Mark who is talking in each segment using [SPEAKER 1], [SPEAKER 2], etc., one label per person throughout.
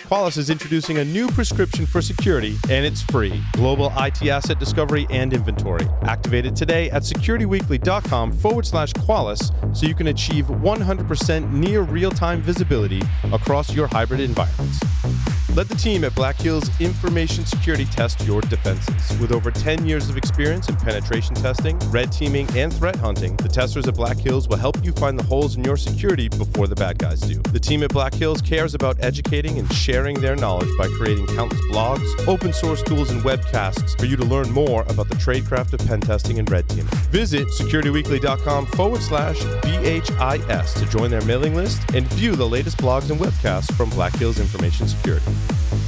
[SPEAKER 1] Qualys is introducing a new prescription for security, and it's free. Global IT asset discovery and inventory. Activate it today at securityweekly.com/Qualys so you can achieve 100% near real-time visibility across your hybrid environments. Let the team at Black Hills Information Security test your defenses. With over 10 years of experience in penetration testing, red teaming, and threat hunting, the testers at Black Hills will help you find the holes in your security before the bad guys do. The team at Black Hills cares about educating and sharing their knowledge by creating countless blogs, open source tools, and webcasts for you to learn more about the tradecraft of pen testing and red teaming. Visit securityweekly.com/BHIS to join their mailing list and view the latest blogs and webcasts from Black Hills Information Security.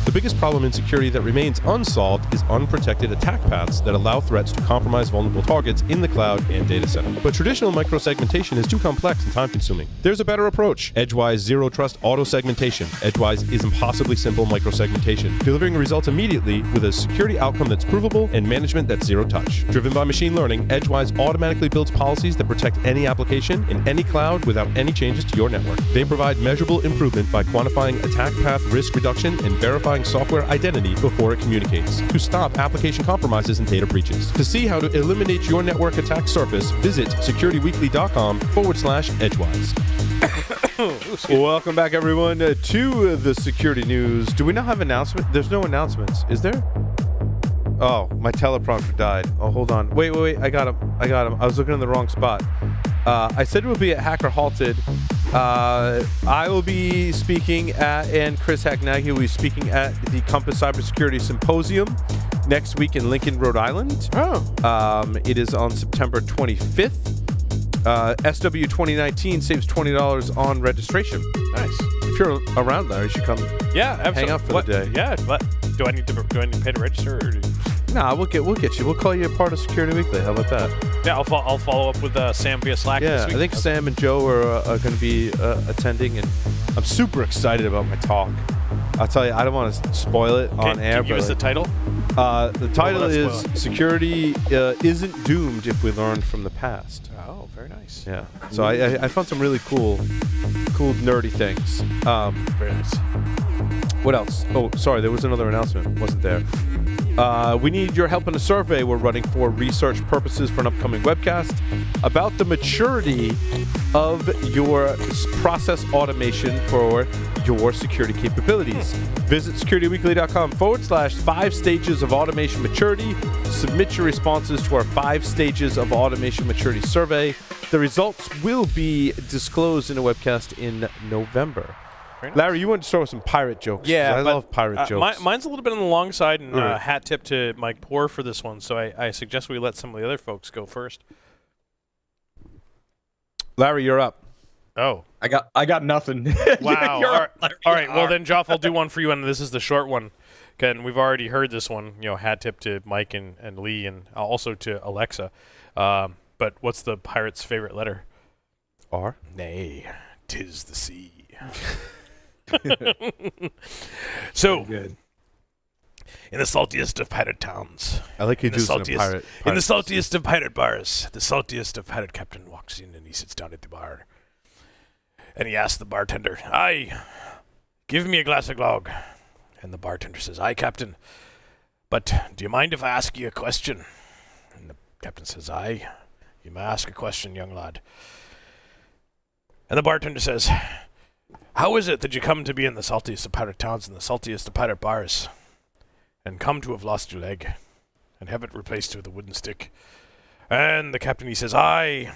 [SPEAKER 1] The biggest problem in security that remains unsolved is unprotected attack paths that allow threats to compromise vulnerable targets in the cloud and data center. But traditional microsegmentation is too complex and time-consuming. There's a better approach. Edgewise Zero Trust Auto Segmentation. Edgewise is impossibly simple microsegmentation, delivering results immediately with a security outcome that's provable and management that's zero touch. Driven by machine learning, Edgewise automatically builds policies that protect any application in any cloud without any changes to your network. They provide measurable improvement by quantifying attack path risk reduction and verifying software identity before it communicates to stop application compromises and data breaches. To see how to eliminate your network attack surface, visit securityweekly.com/Edgewise. Welcome back, everyone, to the security news. Do we not have announcements? There's no announcements. Is there? Oh, my teleprompter died. Oh, hold on. Wait. I got him. I was looking in the wrong spot. I said we'll be at Hacker Halted. I will be speaking at, and Chris Hacknaghy will be speaking at the Compass Cybersecurity Symposium next week in Lincoln, Rhode Island. It is on September 25th. SW 2019 saves $20 on registration.
[SPEAKER 2] Nice.
[SPEAKER 1] If you're around there, you should come.
[SPEAKER 2] Yeah, absolutely.
[SPEAKER 1] Hang out for the day.
[SPEAKER 2] Yeah. What? Do I need to pay to register? Or
[SPEAKER 1] Nah, we'll get you. We'll call you a part of Security Weekly. How about that?
[SPEAKER 2] Yeah, I'll follow up with Sam via Slack this week.
[SPEAKER 1] I think Sam and Joe are going to be attending, and I'm super excited about my talk. I'll tell you, I don't want to spoil it on air.
[SPEAKER 2] Can you give us the title?
[SPEAKER 1] The title is Security Isn't Doomed If We Learn from the Past.
[SPEAKER 2] Oh, very nice.
[SPEAKER 1] Yeah. So I found some really cool nerdy things.
[SPEAKER 2] Very nice.
[SPEAKER 1] What else? Oh, sorry, there was another announcement. Wasn't there? We need your help in a survey we're running for research purposes for an upcoming webcast about the maturity of your process automation for your security capabilities. Visit securityweekly.com/5 stages of automation maturity. Submit your responses to our 5 stages of automation maturity survey. The results will be disclosed in a webcast in November.
[SPEAKER 2] Nice.
[SPEAKER 1] Larry, you want to start with some pirate jokes?
[SPEAKER 2] Yeah,
[SPEAKER 1] I love pirate jokes.
[SPEAKER 2] Mine's a little bit on the long side, and hat tip to Mike Poor for this one. So I suggest we let some of the other folks go first.
[SPEAKER 1] Larry, you're up.
[SPEAKER 3] Oh, I got nothing.
[SPEAKER 2] Wow. All right. Well, then, Joff, I'll do one for you, and this is the short one. Again, we've already heard this one. Hat tip to Mike and Lee, and also to Alexa. But what's the pirate's favorite letter?
[SPEAKER 1] R.
[SPEAKER 2] Nay, 'tis the C. So,
[SPEAKER 3] good.
[SPEAKER 2] In the saltiest of pirate towns,
[SPEAKER 1] I like you do some pirate.
[SPEAKER 2] In the saltiest of pirate bars, the saltiest of pirate captain walks in and he sits down at the bar. And he asks the bartender, "Aye, give me a glass of grog." And the bartender says, "Aye, captain, but do you mind if I ask you a question?" And the captain says, "Aye, you may ask a question, young lad." And the bartender says, "How is it that you come to be in the saltiest of pirate towns and the saltiest of pirate bars, and come to have lost your leg, and have it replaced with a wooden stick?" And the captain, he says, "Aye,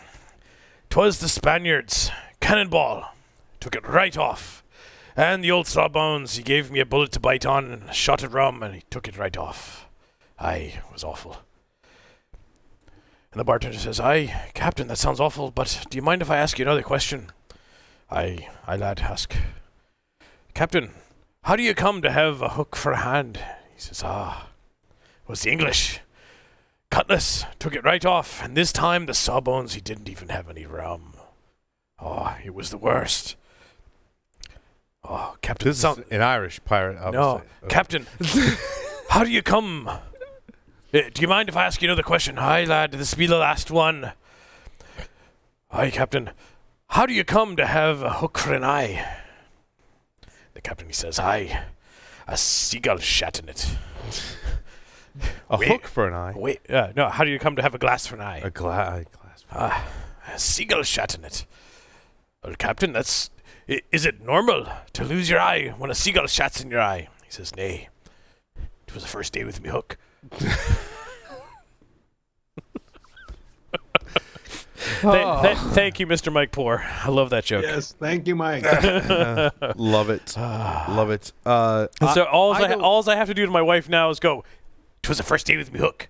[SPEAKER 2] 'twas the Spaniards, cannonball, took it right off. And the old Sawbones, he gave me a bullet to bite on and a shot at rum, and he took it right off. Aye, it was awful." And the bartender says, "Aye, captain, that sounds awful, but do you mind if I ask you another question?" Aye, lad, ask." "Captain, how do you come to have a hook for a hand?" He says, it was the English. Cutlass, took it right off, and this time the Sawbones, he didn't even have any rum. It was the worst. Captain...
[SPEAKER 1] This is an Irish pirate, obviously.
[SPEAKER 2] No, Captain, how do you come... do you mind if I ask you another question? Aye, lad, this will be the last one. Aye, Captain, how do you come to have a hook for an eye? The captain, he says, "Aye, a seagull shat in it.
[SPEAKER 1] A hook for an eye.
[SPEAKER 2] Wait, no, how do you come to have a glass for an eye?
[SPEAKER 1] A glass.
[SPEAKER 2] A seagull shat in it. Well, Captain, is it normal to lose your eye when a seagull shats in your eye? He says, nay. It was the first day with me hook. Thank you, Mr. Mike Poor. I love that joke.
[SPEAKER 4] Yes, thank you, Mike.
[SPEAKER 1] Love it. Love it.
[SPEAKER 2] So all I have to do to my wife now is go, it was the first day with me hook.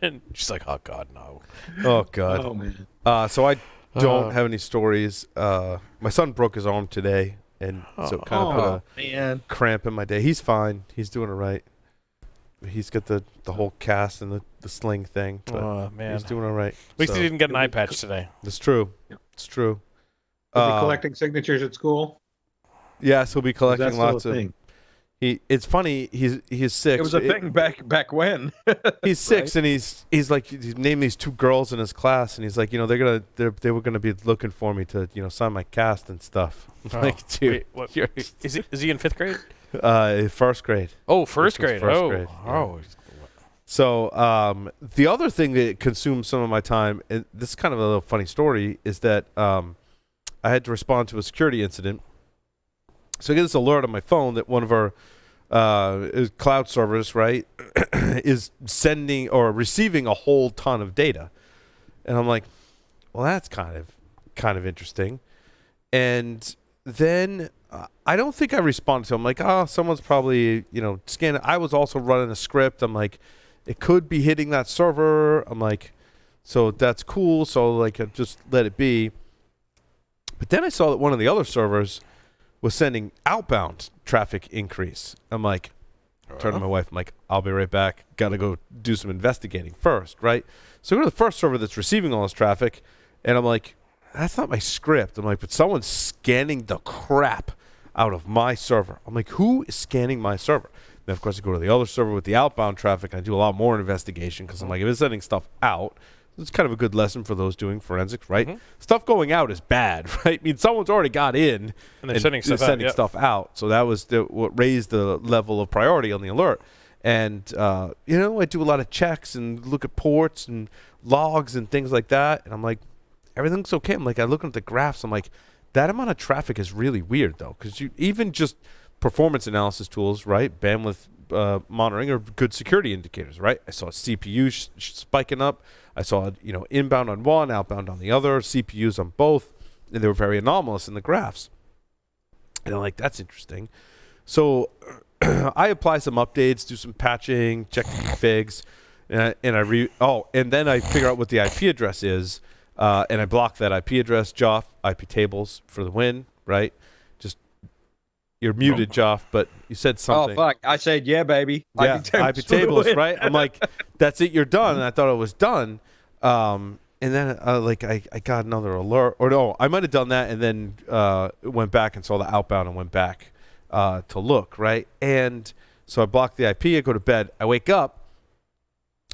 [SPEAKER 2] And she's like, oh, God, no.
[SPEAKER 1] Oh, God.
[SPEAKER 4] Oh, man.
[SPEAKER 1] So I don't have any stories. My son broke his arm today, and so it kind of put a cramp in my day. He's fine. He's doing all right. He's got the whole cast and the sling thing. But
[SPEAKER 2] man.
[SPEAKER 1] he's doing all right.
[SPEAKER 2] At least he didn't get an eye patch today.
[SPEAKER 1] It's true. It's true.
[SPEAKER 4] He'll be collecting signatures at school?
[SPEAKER 1] Yes, he'll be collecting lots of...
[SPEAKER 4] thing?
[SPEAKER 1] It's funny. He's 6.
[SPEAKER 3] It was a thing back when.
[SPEAKER 1] He's 6, and he's like, he named these 2 girls in his class, and he's like, they were gonna be looking for me to sign my cast and stuff. Like, dude,
[SPEAKER 2] wait, is he in 5th grade?
[SPEAKER 1] 1st grade.
[SPEAKER 2] Oh, first grade.
[SPEAKER 1] Grade.
[SPEAKER 2] Oh.
[SPEAKER 1] So the other thing that consumed some of my time, and this is kind of a little funny story, is that I had to respond to a security incident. So I get this alert on my phone that one of our cloud servers, right, is sending or receiving a whole ton of data, and I'm like, well, that's kind of interesting. And then I don't think I responded to him. I'm like, oh, someone's probably scanning. I was also running a script. I'm like, it could be hitting that server. I'm like, so that's cool. So like, I just let it be. But then I saw that one of the other servers was sending outbound traffic increase. I'm like, turn to my wife. I'm like, I'll be right back. Got to go do some investigating first, right? So I go to the first server that's receiving all this traffic, and I'm like, that's not my script. I'm like, but someone's scanning the crap out of my server. I'm like, who is scanning my server? Then, of course, I go to the other server with the outbound traffic, and I do a lot more investigation because I'm like, if it's sending stuff out, it's kind of a good lesson for those doing forensics, right? Mm-hmm. Stuff going out is bad, right? I mean, someone's already got in
[SPEAKER 2] and they're sending
[SPEAKER 1] stuff out. So that was what raised the level of priority on the alert. And, I do a lot of checks and look at ports and logs and things like that. And I'm like, everything's okay. I'm like, I look at the graphs. I'm like, that amount of traffic is really weird, though, because even just performance analysis tools, right? Bandwidth monitoring are good security indicators, right? I saw CPU spiking up. I saw, inbound on one, outbound on the other, CPUs on both, and they were very anomalous in the graphs. And I'm like, that's interesting. So I apply some updates, do some patching, check configs, and then I figure out what the IP address is, and I block that IP address, Joff, IP tables for the win, right? You're muted, Joff, but you said something.
[SPEAKER 3] Oh, fuck. I said, yeah, baby.
[SPEAKER 1] Yeah, IP tables, right? I'm like, that's it, you're done. And I thought it was done. And then, I got another alert. Or no, I might have done that and then went back and saw the outbound and went back to look, right? And so I blocked the IP. I go to bed. I wake up.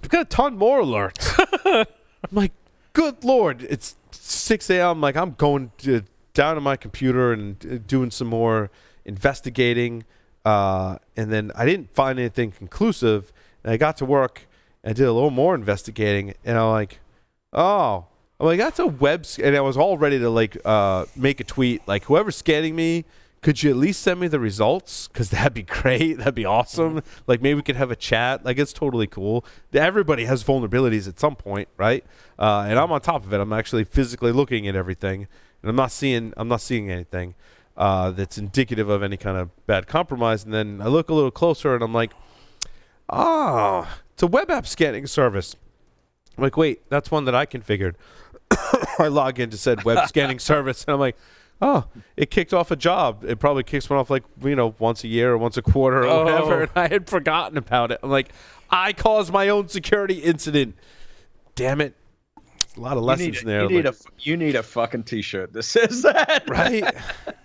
[SPEAKER 1] I've got a ton more alerts. I'm like, good Lord. It's 6 a.m. I'm like, I'm going down to my computer and doing some more investigating, and then I didn't find anything conclusive, and I got to work and I did a little more investigating, and I'm like, that's a and I was all ready to make a tweet like, whoever's scanning me, could you at least send me the results, because that'd be great, that'd be awesome. Like, maybe we could have a chat. Like, it's totally cool. Everybody has vulnerabilities at some point, right? And I'm on top of it. I'm actually physically looking at everything, and I'm not seeing anything that's indicative of any kind of bad compromise. And then I look a little closer and I'm like, it's a web app scanning service. I'm like, wait, that's one that I configured. I log into said web scanning service and I'm like, it kicked off a job. It probably kicks one off once a year or once a quarter or whatever. And I had forgotten about it. I'm like, I caused my own security incident. Damn it. A lot of lessons in there.
[SPEAKER 3] You need a fucking t-shirt that says that.
[SPEAKER 1] Right?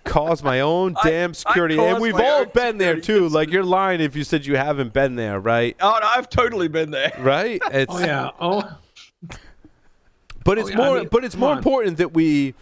[SPEAKER 1] Cause my own damn security. And we've all been there too. Like, you're lying if you said you haven't been there, right?
[SPEAKER 3] Oh, no, I've totally been there.
[SPEAKER 1] Right?
[SPEAKER 4] But
[SPEAKER 1] it's more important that we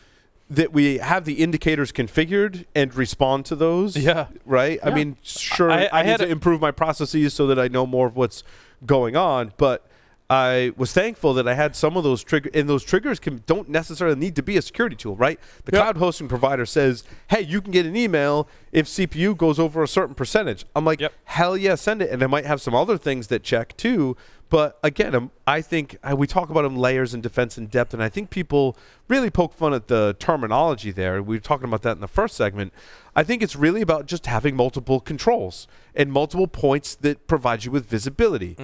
[SPEAKER 1] that we have the indicators configured and respond to those.
[SPEAKER 2] Yeah.
[SPEAKER 1] Right? I mean, sure, I need to improve my processes so that I know more of what's going on, but I was thankful that I had some of those triggers, and those triggers don't necessarily need to be a security tool, right? The cloud hosting provider says, hey, you can get an email if CPU goes over a certain percentage. I'm like, hell yeah, send it. And I might have some other things that check too. But again, I think we talk about them layers and defense in depth, and I think people really poke fun at the terminology there. We were talking about that in the first segment. I think it's really about just having multiple controls and multiple points that provide you with visibility.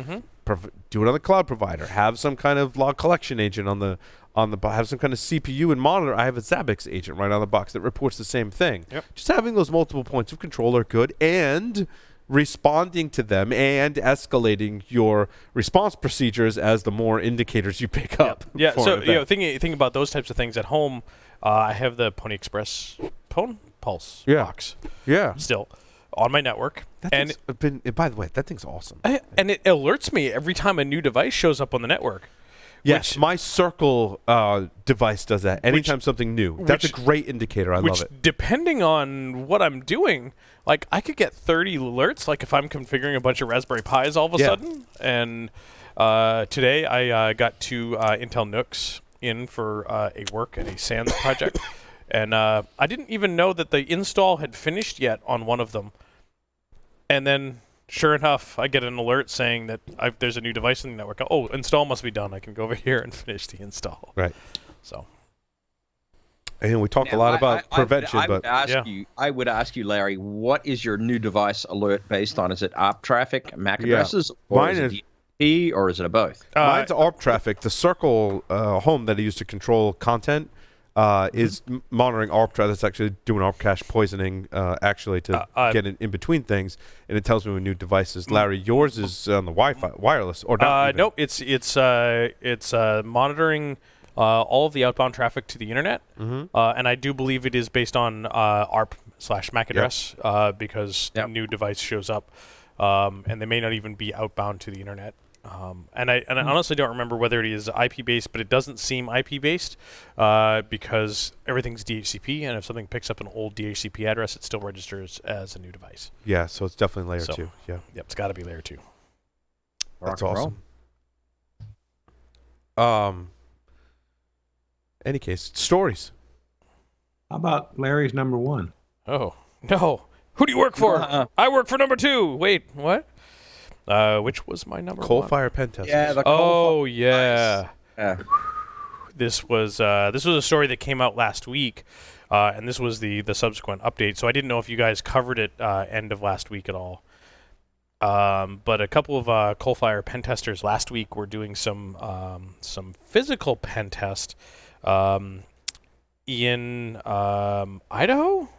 [SPEAKER 1] Do it on the cloud provider. Have some kind of log collection agent on the have some kind of CPU and monitor. I have a Zabbix agent right on the box that reports the same thing. Just having those multiple points of control are good, and responding to them and escalating your response procedures as the more indicators you pick up.
[SPEAKER 2] So thinking about those types of things at home, I have the Pony Express Phone Pulse box. Still on my network.
[SPEAKER 1] And by the way, that thing's awesome.
[SPEAKER 2] And it alerts me every time a new device shows up on the network.
[SPEAKER 1] Yes, my Circle device does that. Anytime something new. That's a great indicator. I love it.
[SPEAKER 2] Depending on what I'm doing, like I could get 30 alerts, like if I'm configuring a bunch of Raspberry Pis all of a sudden. And today I got 2 Intel NUCs in for a work and a SANS project. And I didn't even know that the install had finished yet on one of them. And then, sure enough, I get an alert saying that there's a new device in the network. Oh, install must be done. I can go over here and finish the install.
[SPEAKER 1] Right.
[SPEAKER 2] So.
[SPEAKER 1] And we talk a lot about prevention,
[SPEAKER 3] I would ask you, Larry, what is your new device alert based on? Is it ARP traffic, MAC addresses, or
[SPEAKER 1] Mine
[SPEAKER 3] is it DNP, or is it a both?
[SPEAKER 1] Mine's ARP traffic. The Circle Home that I use to control content is monitoring ARP traffic. That's actually doing ARP cache poisoning, actually, to get in between things, and it tells me when new devices. Larry, yours is on the Wi-Fi, wireless, or not?
[SPEAKER 2] No, it's monitoring all of the outbound traffic to the internet, and I do believe it is based on ARP/MAC address because a new device shows up, and they may not even be outbound to the internet. And I honestly don't remember whether it is IP-based, but it doesn't seem IP-based because everything's DHCP, and if something picks up an old DHCP address, it still registers as a new device.
[SPEAKER 1] Yeah, so it's definitely layer 2. Yeah.
[SPEAKER 2] Yep, it's got to be layer 2.
[SPEAKER 1] That's awesome. Any case, stories.
[SPEAKER 4] How about Larry's number 1?
[SPEAKER 2] Oh, no. Who do you work for? I work for number 2. Wait, what? Which was my number 1?
[SPEAKER 1] Coal-fire pen test.
[SPEAKER 3] Yeah.
[SPEAKER 2] Yeah. Nice. This was a story that came out last week, and this was the subsequent update. So I didn't know if you guys covered it end of last week at all. But a couple of coal-fire pen testers last week were doing some physical pen test in Idaho,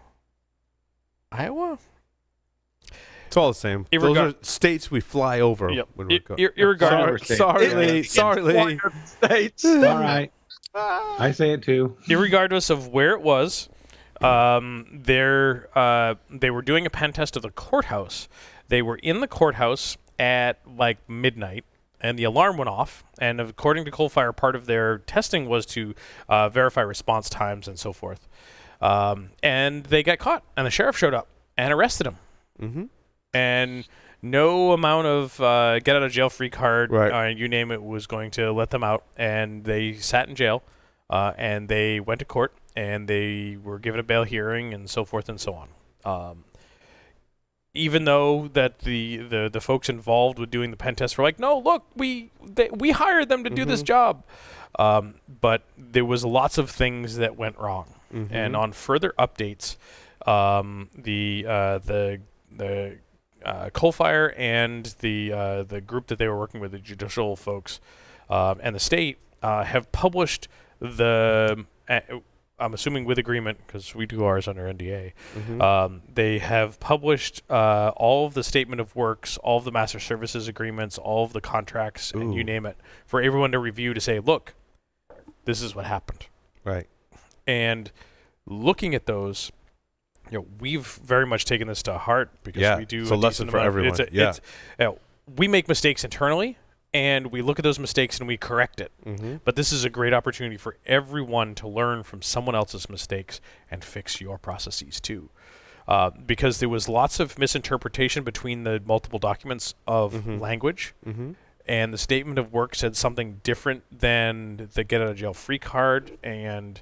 [SPEAKER 2] Iowa.
[SPEAKER 1] It's all the same. Those are states we fly over. When we're
[SPEAKER 2] Irregardless.
[SPEAKER 1] Sorry, Lee.
[SPEAKER 3] States.
[SPEAKER 4] All right. I say it too.
[SPEAKER 2] Irregardless of where it was, they were doing a pen test of the courthouse. They were in the courthouse at like midnight, and the alarm went off. And according to Coalfire, part of their testing was to verify response times and so forth. And they got caught, and the sheriff showed up and arrested them.
[SPEAKER 1] Mm-hmm.
[SPEAKER 2] And no amount of get out of jail free card, you name it, was going to let them out. And they sat in jail, and they went to court, and they were given a bail hearing, and so forth and so on. Even though that the folks involved with doing the pen test were like, no, look, we hired them to do this job. But there was lots of things that went wrong. Mm-hmm. And on further updates, the Coalfire and the group that they were working with, the judicial folks and the state, have published I'm assuming with agreement, because we do ours under NDA. Mm-hmm. They have published all of the statement of works, all of the master services agreements, all of the contracts, and you name it, for everyone to review to say, look, this is what happened.
[SPEAKER 1] Right.
[SPEAKER 2] And looking at those, we've very much taken this to heart because we do
[SPEAKER 1] it's a lesson for everyone.
[SPEAKER 2] We make mistakes internally, and we look at those mistakes and we correct it. But this is a great opportunity for everyone to learn from someone else's mistakes and fix your processes too. Because there was lots of misinterpretation between the multiple documents of language, and the statement of work said something different than the get out of jail free card, and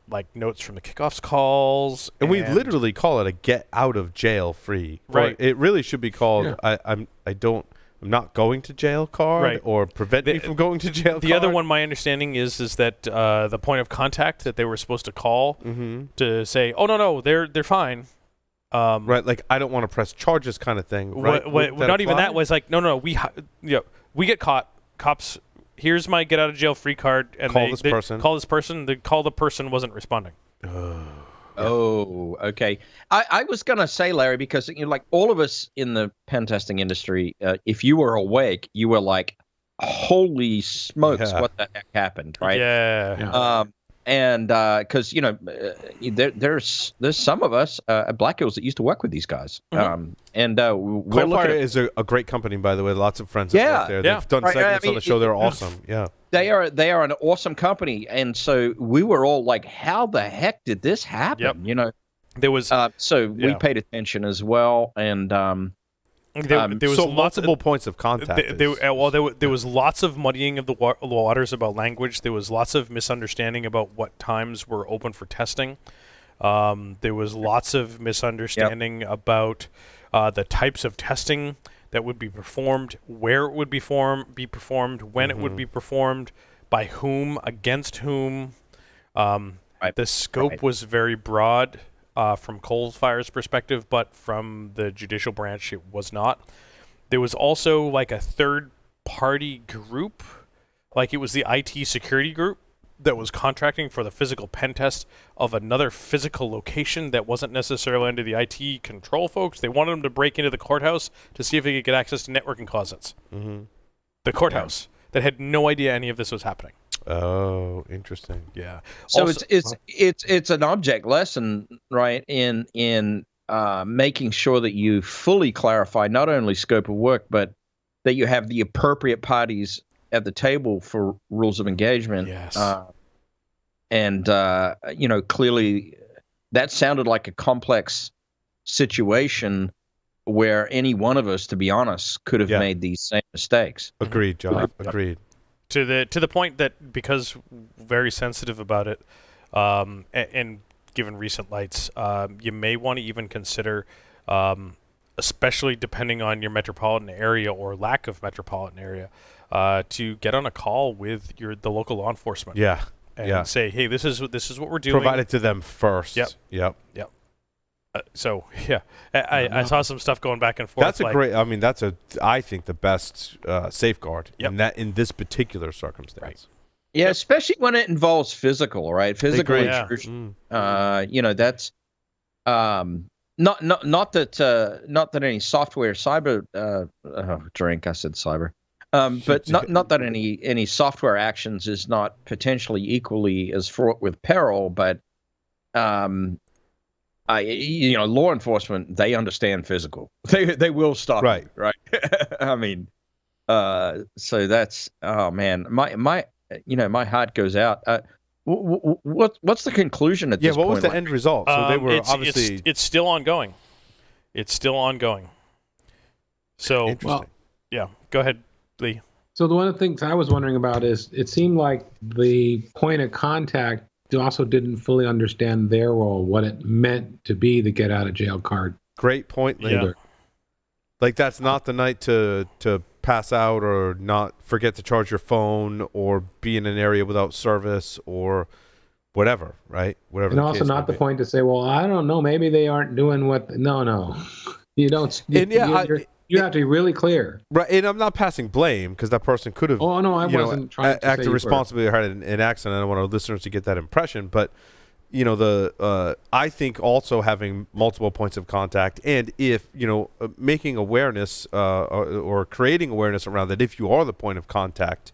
[SPEAKER 2] like notes from the kickoffs calls.
[SPEAKER 1] And we literally call it a get out of jail free.
[SPEAKER 2] Right.
[SPEAKER 1] Or it really should be called I'm not going to jail card,
[SPEAKER 2] Right.
[SPEAKER 1] or prevent me from going to jail
[SPEAKER 2] The
[SPEAKER 1] card.
[SPEAKER 2] other one, my understanding is that the point of contact that they were supposed to call to say, oh, no, they're fine.
[SPEAKER 1] Right, like I don't want to press charges kind of thing, right?
[SPEAKER 2] Not even that was like, no, we get caught. Cops, here's my get out of jail free card, and
[SPEAKER 1] Call this person.
[SPEAKER 2] Call this person. The person wasn't responding.
[SPEAKER 3] Oh, okay. I was going to say, Larry, because like all of us in the pen testing industry, if you were awake, you were like, holy smokes, what the heck happened, right?
[SPEAKER 2] Yeah.
[SPEAKER 3] And because there's some of us at Black Hills that used to work with these guys, and we're looking at,
[SPEAKER 1] is a great company, by the way. Lots of friends that work there. They've done segments on the show. They're awesome. Yeah,
[SPEAKER 3] they are an awesome company, and so we were all like, how the heck did this happen?
[SPEAKER 2] There was
[SPEAKER 3] we paid attention as well, and
[SPEAKER 2] there was
[SPEAKER 1] multiple points of contact.
[SPEAKER 2] There was lots of muddying of the waters about language. There was lots of misunderstanding about what times were open for testing. There was lots of misunderstanding about the types of testing that would be performed, where it would be performed, when it would be performed, by whom, against whom. The scope was very broad. From Coalfire's perspective, but from the judicial branch, it was not. There was also like a third-party group, like it was the IT security group that was contracting for the physical pen test of another physical location that wasn't necessarily under the IT control folks. They wanted them to break into the courthouse to see if they could get access to networking closets. The courthouse that had no idea any of this was happening.
[SPEAKER 1] Oh, interesting.
[SPEAKER 2] Yeah.
[SPEAKER 3] So also, it's an object lesson, right? In making sure that you fully clarify not only scope of work, but that you have the appropriate parties at the table for rules of engagement.
[SPEAKER 2] Yes.
[SPEAKER 3] Clearly, that sounded like a complex situation where any one of us, to be honest, could have made these same mistakes.
[SPEAKER 1] Agreed, John. Agreed.
[SPEAKER 2] To the point that because very sensitive about it, and given recent lights, you may want to even consider, especially depending on your metropolitan area or lack of metropolitan area, to get on a call with the local law enforcement. And say, hey, this is what we're doing.
[SPEAKER 1] Provide it to them first. Yep.
[SPEAKER 2] I saw some stuff going back and forth.
[SPEAKER 1] That's I think the best safeguard in this particular circumstance.
[SPEAKER 2] Right.
[SPEAKER 3] Yeah, especially when it involves physical, right? Physical intrusion. That's not that any software cyber I said cyber. But not that any software actions is not potentially equally as fraught with peril, but law enforcement, they understand physical. They will stop. Right. I mean, so that's, oh man, my heart goes out. What's the conclusion at this point?
[SPEAKER 1] Yeah, what was the end result? So they were
[SPEAKER 2] obviously it's still ongoing. So
[SPEAKER 1] interesting.
[SPEAKER 2] Go ahead, Lee.
[SPEAKER 4] So one of the things I was wondering about is it seemed like the point of contact also didn't fully understand their role, what it meant to be the get out of jail card.
[SPEAKER 1] Great point, Lee.
[SPEAKER 4] Yeah.
[SPEAKER 1] Like that's not the night to pass out or not forget to charge your phone or be in an area without service or whatever, right? Whatever.
[SPEAKER 4] And also not the point to say, well, I don't know, maybe they aren't doing what. No. You don't. You have to be really clear.
[SPEAKER 1] Right, and I'm not passing blame because that person could have.
[SPEAKER 4] Oh no, I wasn't trying to
[SPEAKER 1] acted responsibly or had an accident. I don't want our listeners to get that impression, but I think also having multiple points of contact, and if making awareness or creating awareness around that, if you are the point of contact,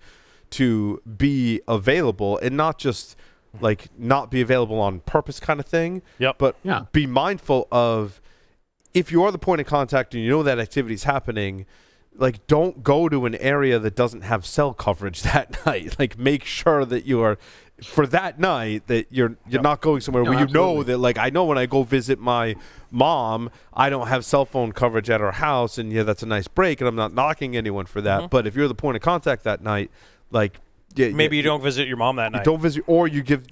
[SPEAKER 1] to be available and not just like not be available on purpose kind of thing. But be mindful of. If you are the point of contact and you know that activity is happening, like, don't go to an area that doesn't have cell coverage that night. Like, make sure that you are, for that night, that you're not going somewhere where you know that, like, I know when I go visit my mom, I don't have cell phone coverage at her house, and yeah, that's a nice break, and I'm not knocking anyone for that. But if you're the point of contact that night, like,
[SPEAKER 2] maybe you don't visit your mom that night.
[SPEAKER 1] Don't visit, or you give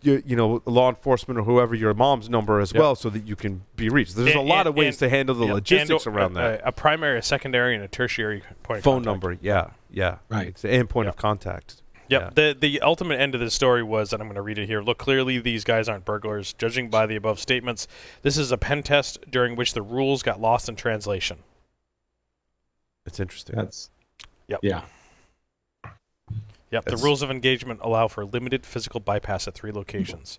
[SPEAKER 1] law enforcement or whoever your mom's number as well, so that you can be reached. There's a lot of ways to handle the logistics around that.
[SPEAKER 2] A primary, a secondary, and a tertiary point of
[SPEAKER 1] phone
[SPEAKER 2] contact.
[SPEAKER 1] number. Yeah,
[SPEAKER 4] right,
[SPEAKER 1] and point of contact.
[SPEAKER 2] Yep. Yeah. The ultimate end of this story was, and I'm going to read it here. Look, clearly these guys aren't burglars. Judging by the above statements, this is a pen test during which the rules got lost in translation.
[SPEAKER 1] It's interesting.
[SPEAKER 4] Yeah.
[SPEAKER 2] Yep. The rules of engagement allow for limited physical bypass at 3 locations,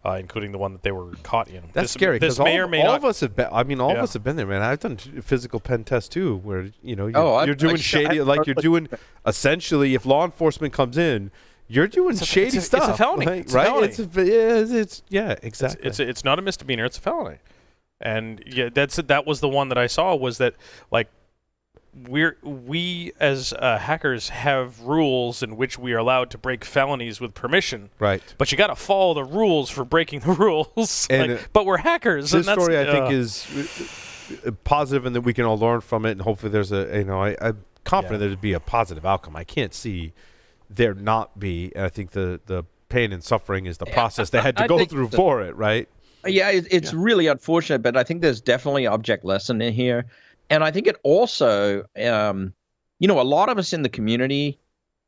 [SPEAKER 2] including the one that they were caught in.
[SPEAKER 1] That's scary because all of us have been. I mean, all of us have been there, man. I've done physical pen tests too, where you're doing shady, you're doing essentially. If law enforcement comes in, you're doing shady stuff.
[SPEAKER 2] It's a felony,
[SPEAKER 1] right?
[SPEAKER 2] It's a felony.
[SPEAKER 1] Exactly.
[SPEAKER 2] It's not a misdemeanor. It's a felony, and that was the one that I saw, was that, like, we as hackers have rules in which we are allowed to break felonies with permission.
[SPEAKER 1] Right.
[SPEAKER 2] But you got to follow the rules for breaking the rules.
[SPEAKER 1] And
[SPEAKER 2] but we're hackers.
[SPEAKER 1] This story, I think, is positive, and that we can all learn from it. And hopefully, there's I'm confident there'd be a positive outcome. I can't see there not be. And I think the pain and suffering is the process they had to go through for it. Right.
[SPEAKER 3] Yeah, it's really unfortunate, but I think there's definitely an object lesson in here. And I think it also, a lot of us in the community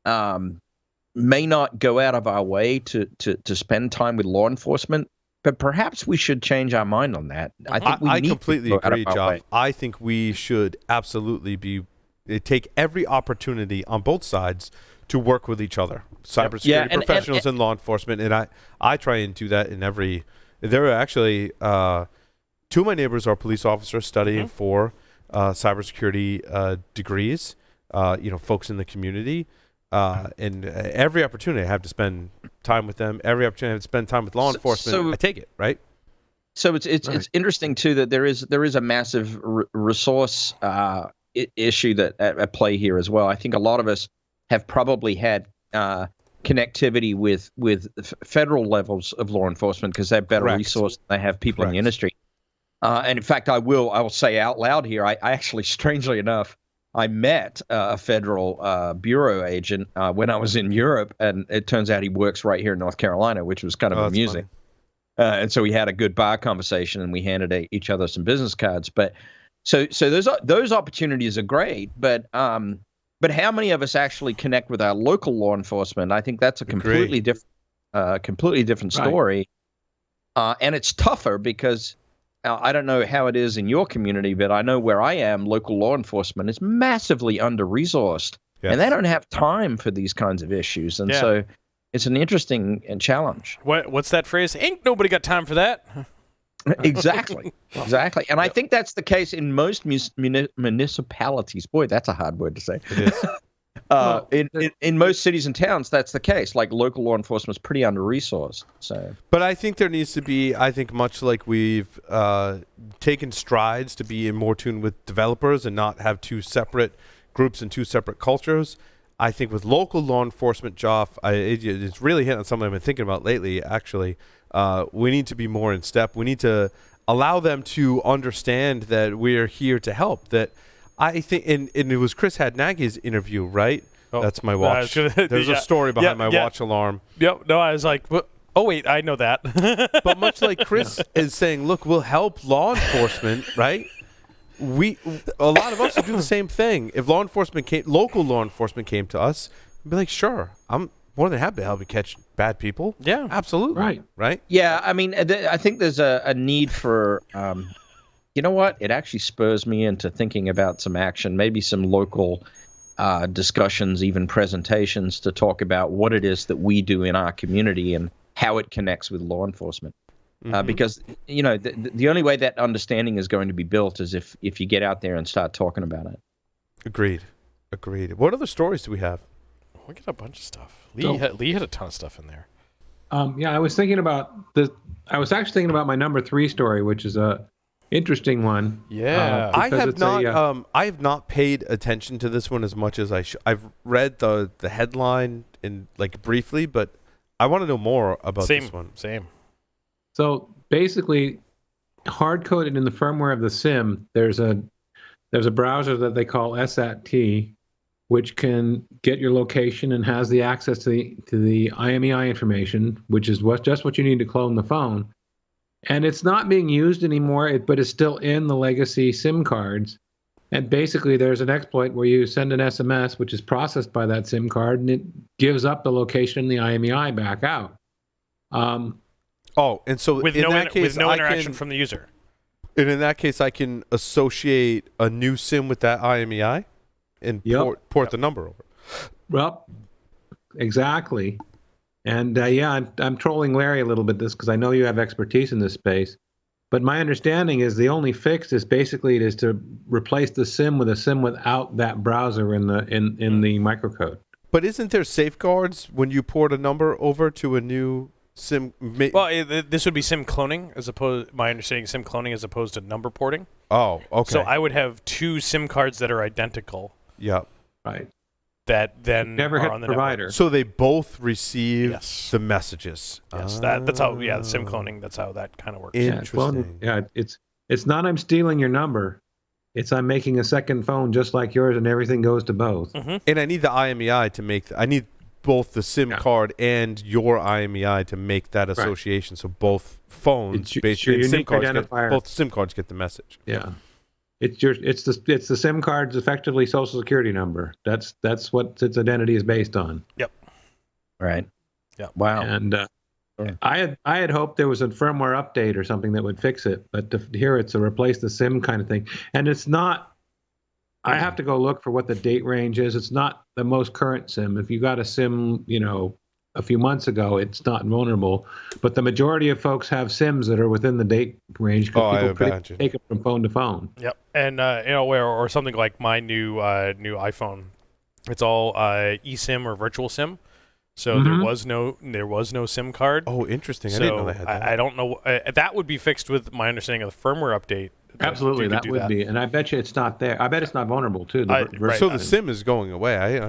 [SPEAKER 3] may not go out of our way to spend time with law enforcement, but perhaps we should change our mind on that. I think I completely agree, Joff.
[SPEAKER 1] I think we should absolutely take every opportunity on both sides to work with each other, cybersecurity professionals and law enforcement. And I try and do that in every. There are actually 2 of my neighbors are police officers studying for cybersecurity degrees, folks in the community, and every opportunity I have to spend time with them, every opportunity I have to spend time with law enforcement, I take it, right?
[SPEAKER 3] So it's interesting too that there is a massive resource issue that at play here as well. I think a lot of us have probably had connectivity with federal levels of law enforcement because they have better resources, they have people in the industry. And in fact, I will say out loud here, I actually, strangely enough, I met a federal bureau agent when I was in Europe, and it turns out he works right here in North Carolina, which was kind of amusing. And so we had a good bar conversation, and we handed each other some business cards. But so those opportunities are great, but how many of us actually connect with our local law enforcement? I think that's a completely different story, and it's tougher because. I don't know how it is in your community, but I know where I am, local law enforcement is massively under-resourced, and they don't have time for these kinds of issues. And so it's an interesting challenge.
[SPEAKER 2] What's that phrase? Ain't nobody got time for that.
[SPEAKER 3] Exactly. And I think that's the case in most municipalities. Boy, that's a hard word to say.
[SPEAKER 1] It is.
[SPEAKER 3] In most cities and towns, that's the case. Like, local law enforcement is pretty under-resourced.
[SPEAKER 1] But I think there needs to be, much like we've taken strides to be in more tune with developers and not have 2 separate groups and 2 separate cultures. I think with local law enforcement, Joff, it's really hitting on something I've been thinking about lately, actually. We need to be more in step. We need to allow them to understand that we're here to help, that I think, and it was Chris Hadnagi's interview, right? Oh, that's my watch. There's a story behind my watch alarm.
[SPEAKER 2] Yep. No, I was like, oh, wait, I know that.
[SPEAKER 1] But much like Chris is saying, look, we'll help law enforcement, right? A lot of us would do the same thing. If local law enforcement came to us, we'd be like, sure, I'm more than happy to help you catch bad people.
[SPEAKER 2] Yeah,
[SPEAKER 1] absolutely. Right.
[SPEAKER 3] Yeah, I mean, I think there's a need for. You know what? It actually spurs me into thinking about some action, maybe some local discussions, even presentations to talk about what it is that we do in our community and how it connects with law enforcement. Because, the only way that understanding is going to be built is if you get out there and start talking about it.
[SPEAKER 1] Agreed. What other stories do we have?
[SPEAKER 2] We got a bunch of stuff. Lee had a ton of stuff in there.
[SPEAKER 4] I was thinking about I was actually thinking about my number 3 story, which is interesting one.
[SPEAKER 2] Yeah.
[SPEAKER 1] I
[SPEAKER 4] because
[SPEAKER 1] have
[SPEAKER 4] it's
[SPEAKER 1] not. I have not paid attention to this one as much as I should. I've read the headline in briefly, but I want to know more about this one.
[SPEAKER 2] Same.
[SPEAKER 4] So basically, hard coded in the firmware of the SIM, there's a browser that they call SAT, which can get your location and has the access to the IMEI information, which is just what you need to clone the phone. And it's not being used anymore, but it's still in the legacy SIM cards. And basically, there's an exploit where you send an SMS, which is processed by that SIM card, and it gives up the location and the IMEI back out.
[SPEAKER 1] And so
[SPEAKER 2] with no interaction from the user.
[SPEAKER 1] And in that case, I can associate a new SIM with that IMEI and port the number over.
[SPEAKER 4] Well, exactly. And I'm trolling Larry a little bit because I know you have expertise in this space. But my understanding is the only fix is basically to replace the SIM with a SIM without that browser in the microcode.
[SPEAKER 1] But isn't there safeguards when you port a number over to a new SIM?
[SPEAKER 2] Well, this would be SIM cloning my understanding is SIM cloning as opposed to number porting.
[SPEAKER 1] Oh, okay.
[SPEAKER 2] So I would have two SIM cards that are identical.
[SPEAKER 1] Yeah.
[SPEAKER 4] Right.
[SPEAKER 2] That then
[SPEAKER 4] never hit
[SPEAKER 2] on the
[SPEAKER 4] provider.
[SPEAKER 2] network.
[SPEAKER 1] So they both receive the messages.
[SPEAKER 2] Yes, that's how. Yeah, the SIM cloning. That's how that kind of works.
[SPEAKER 1] Interesting.
[SPEAKER 4] It's not I'm stealing your number. It's I'm making a second phone just like yours, and everything goes to both.
[SPEAKER 2] Mm-hmm.
[SPEAKER 1] And I need the IMEI to make. I need both the SIM card and your IMEI to make that association. Right. So both phones, basically, both SIM cards get the message.
[SPEAKER 4] Yeah. It's the SIM card's effectively social security number. That's what its identity is based on.
[SPEAKER 2] Yep.
[SPEAKER 3] Right.
[SPEAKER 2] Yeah.
[SPEAKER 3] Wow.
[SPEAKER 4] And I had hoped there was a firmware update or something that would fix it, but here it's a replace the SIM kind of thing. And it's not. I have to go look for what the date range is. It's not the most current SIM. If you got a SIM, a few months ago, it's not vulnerable. But the majority of folks have SIMs that are within the date range because people take it from phone to phone.
[SPEAKER 2] Yep, and or something like my new iPhone, it's all eSIM or virtual SIM. So there was no SIM card.
[SPEAKER 1] Oh, interesting.
[SPEAKER 2] So
[SPEAKER 1] I didn't know they had that.
[SPEAKER 2] I don't know. That would be fixed with my understanding of the firmware update.
[SPEAKER 4] Absolutely, that would be, and I bet you it's not there. I bet it's not vulnerable too.
[SPEAKER 1] So the SIM is going away.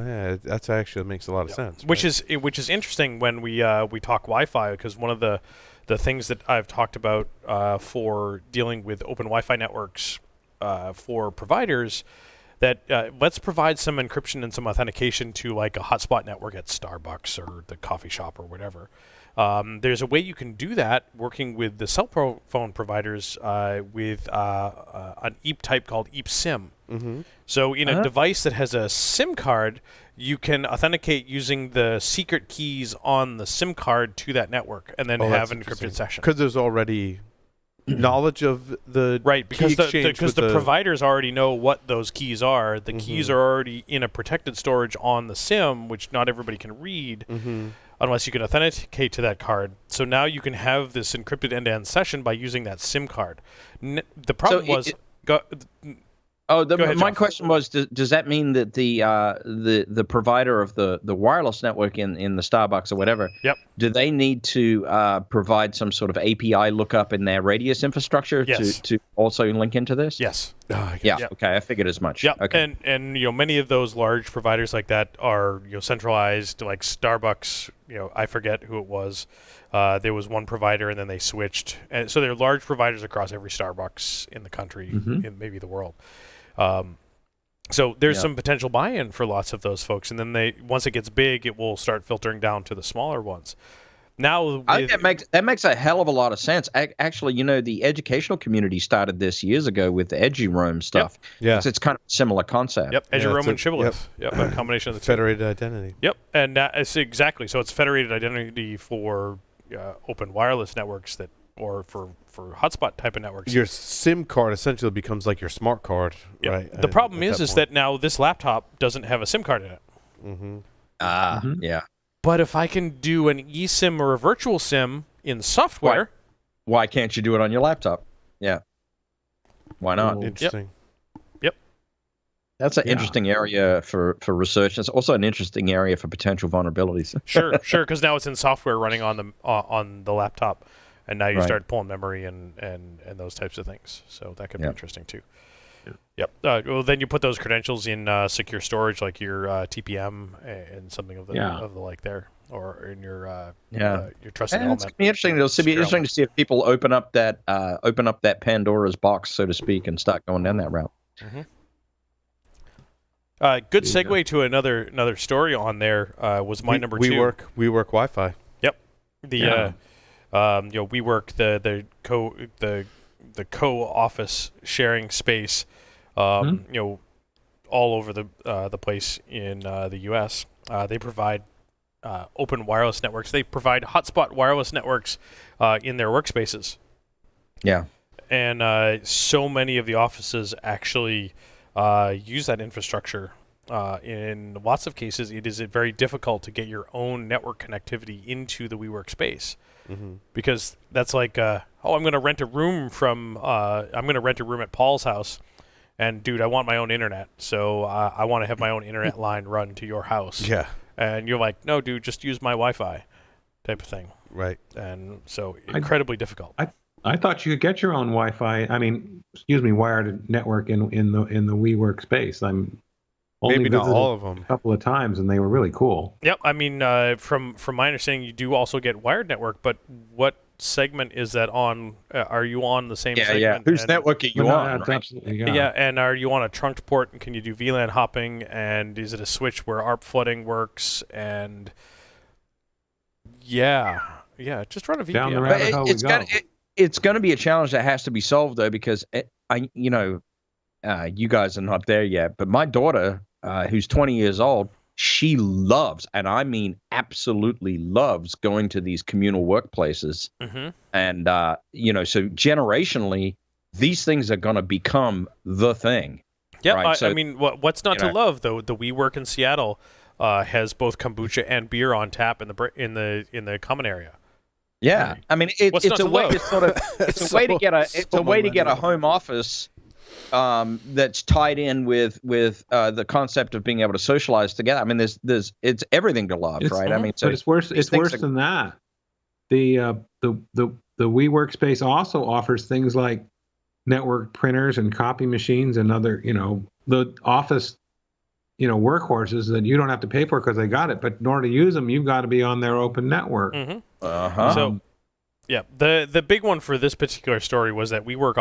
[SPEAKER 1] That actually makes a lot of sense.
[SPEAKER 2] Which is interesting when we talk Wi-Fi, because one of the things that I've talked about for dealing with open Wi-Fi networks for providers, that let's provide some encryption and some authentication to like a hotspot network at Starbucks or the coffee shop or whatever. There's a way you can do that working with the cell phone providers with an EAP type called EAP SIM.
[SPEAKER 1] Mm-hmm.
[SPEAKER 2] So in a device that has a SIM card, you can authenticate using the secret keys on the SIM card to that network and then have an encrypted session.
[SPEAKER 1] Because there's already knowledge of the
[SPEAKER 2] because the providers already know what those keys are. The keys are already in a protected storage on the SIM, which not everybody can read.
[SPEAKER 1] Mm-hmm.
[SPEAKER 2] Unless you can authenticate to that card. So now you can have this encrypted end-to-end session by using that SIM card. The problem
[SPEAKER 3] my question was: does that mean that the provider of the wireless network in the Starbucks or whatever?
[SPEAKER 2] Yep.
[SPEAKER 3] Do they need to provide some sort of API lookup in their radius infrastructure to also link into this?
[SPEAKER 2] Yes.
[SPEAKER 3] Okay, I figured as much.
[SPEAKER 2] Yeah.
[SPEAKER 3] Okay.
[SPEAKER 2] And many of those large providers like that are centralized, like Starbucks. I forget who it was. There was one provider, and then they switched. And so there are large providers across every Starbucks in the country, in maybe the world. So there's some potential buy-in for lots of those folks, and then once it gets big, it will start filtering down to the smaller ones. Now,
[SPEAKER 3] I think that makes a hell of a lot of sense. Actually, the educational community started this years ago with the EduRoam stuff.
[SPEAKER 1] Yep. Yeah,
[SPEAKER 3] it's kind of a similar concept.
[SPEAKER 2] Yep, EduRoam and Shibboleth. Yep, a combination of the
[SPEAKER 1] federated identity.
[SPEAKER 2] Yep, and it's exactly so. It's federated identity for open wireless networks or for hotspot type of networks.
[SPEAKER 1] Your SIM card essentially becomes like your smart card, right?
[SPEAKER 2] The problem is that now this laptop doesn't have a SIM card in it.
[SPEAKER 1] Mm-hmm.
[SPEAKER 3] Yeah.
[SPEAKER 2] But if I can do an eSIM or a virtual SIM in software,
[SPEAKER 3] why can't you do it on your laptop? Yeah. Why not?
[SPEAKER 1] Interesting.
[SPEAKER 2] Yep.
[SPEAKER 3] That's an interesting area for research. It's also an interesting area for potential vulnerabilities.
[SPEAKER 2] Sure, because now it's in software running on the laptop. and now you
[SPEAKER 3] Right.
[SPEAKER 2] start pulling memory and those types of things. So that could be
[SPEAKER 3] Yep.
[SPEAKER 2] interesting too. Yep. Well, then you put those credentials in secure storage, like your TPM and something of the like there, or in your trusted
[SPEAKER 3] And it's
[SPEAKER 2] element.
[SPEAKER 3] gonna be interesting. It'll be
[SPEAKER 2] secure
[SPEAKER 3] interesting
[SPEAKER 2] element.
[SPEAKER 3] to see if people open up that Pandora's box, so to speak, and start going down that route.
[SPEAKER 2] Mm-hmm. Good segue to another story on there was my number 2.
[SPEAKER 1] WeWork Wi-Fi.
[SPEAKER 2] Yep. WeWork, the co-office sharing space, all over the place in the U.S. They provide open wireless networks. They provide hotspot wireless networks in their workspaces.
[SPEAKER 3] Yeah.
[SPEAKER 2] And so many of the offices actually use that infrastructure. In lots of cases, it is very difficult to get your own network connectivity into the WeWork space, because that's like, I'm going to rent a room at Paul's house, and dude, I want my own internet, so I want to have my own internet line run to your house.
[SPEAKER 1] Yeah,
[SPEAKER 2] and you're like, no, dude, just use my Wi-Fi, type of thing.
[SPEAKER 1] Right.
[SPEAKER 2] And so incredibly difficult.
[SPEAKER 4] I thought you could get your own Wi-Fi. Wired network in the WeWork space. I'm only
[SPEAKER 1] maybe not all of
[SPEAKER 4] a
[SPEAKER 1] them.
[SPEAKER 4] couple of times, and they were really cool.
[SPEAKER 2] Yep. I mean, from my understanding, you do also get wired network, but what segment is that on? Are you on the same segment?
[SPEAKER 3] Yeah. Whose network are you on?
[SPEAKER 4] That's
[SPEAKER 3] Right?
[SPEAKER 4] absolutely,
[SPEAKER 2] Yeah, and are you on a trunked port, and can you do VLAN hopping, and is it a switch where ARP flooding works? And yeah, just run a VPN.
[SPEAKER 4] Down the rabbit hole we go.
[SPEAKER 3] It's going to be a challenge that has to be solved, though, because you guys are not there yet, but my daughter, who's 20 years old, she loves, and I mean absolutely loves, going to these communal workplaces. And, so generationally, these things are going to become the thing.
[SPEAKER 2] Yeah,
[SPEAKER 3] right?
[SPEAKER 2] I mean, what's not to love, though? The WeWork in Seattle has both kombucha and beer on tap in the common area.
[SPEAKER 3] Yeah, I mean, it's a way to sort of it's a way to get a home office that's tied in with the concept of being able to socialize together. I mean, it's everything to love, right? I mean, so
[SPEAKER 4] but it's worse. It's worse than that. The WeWork space also offers things like network printers and copy machines and other, the office, workhorses that you don't have to pay for because they got it. But in order to use them, you've got to be on their open network.
[SPEAKER 2] So, yeah, the big one for this particular story was that WeWork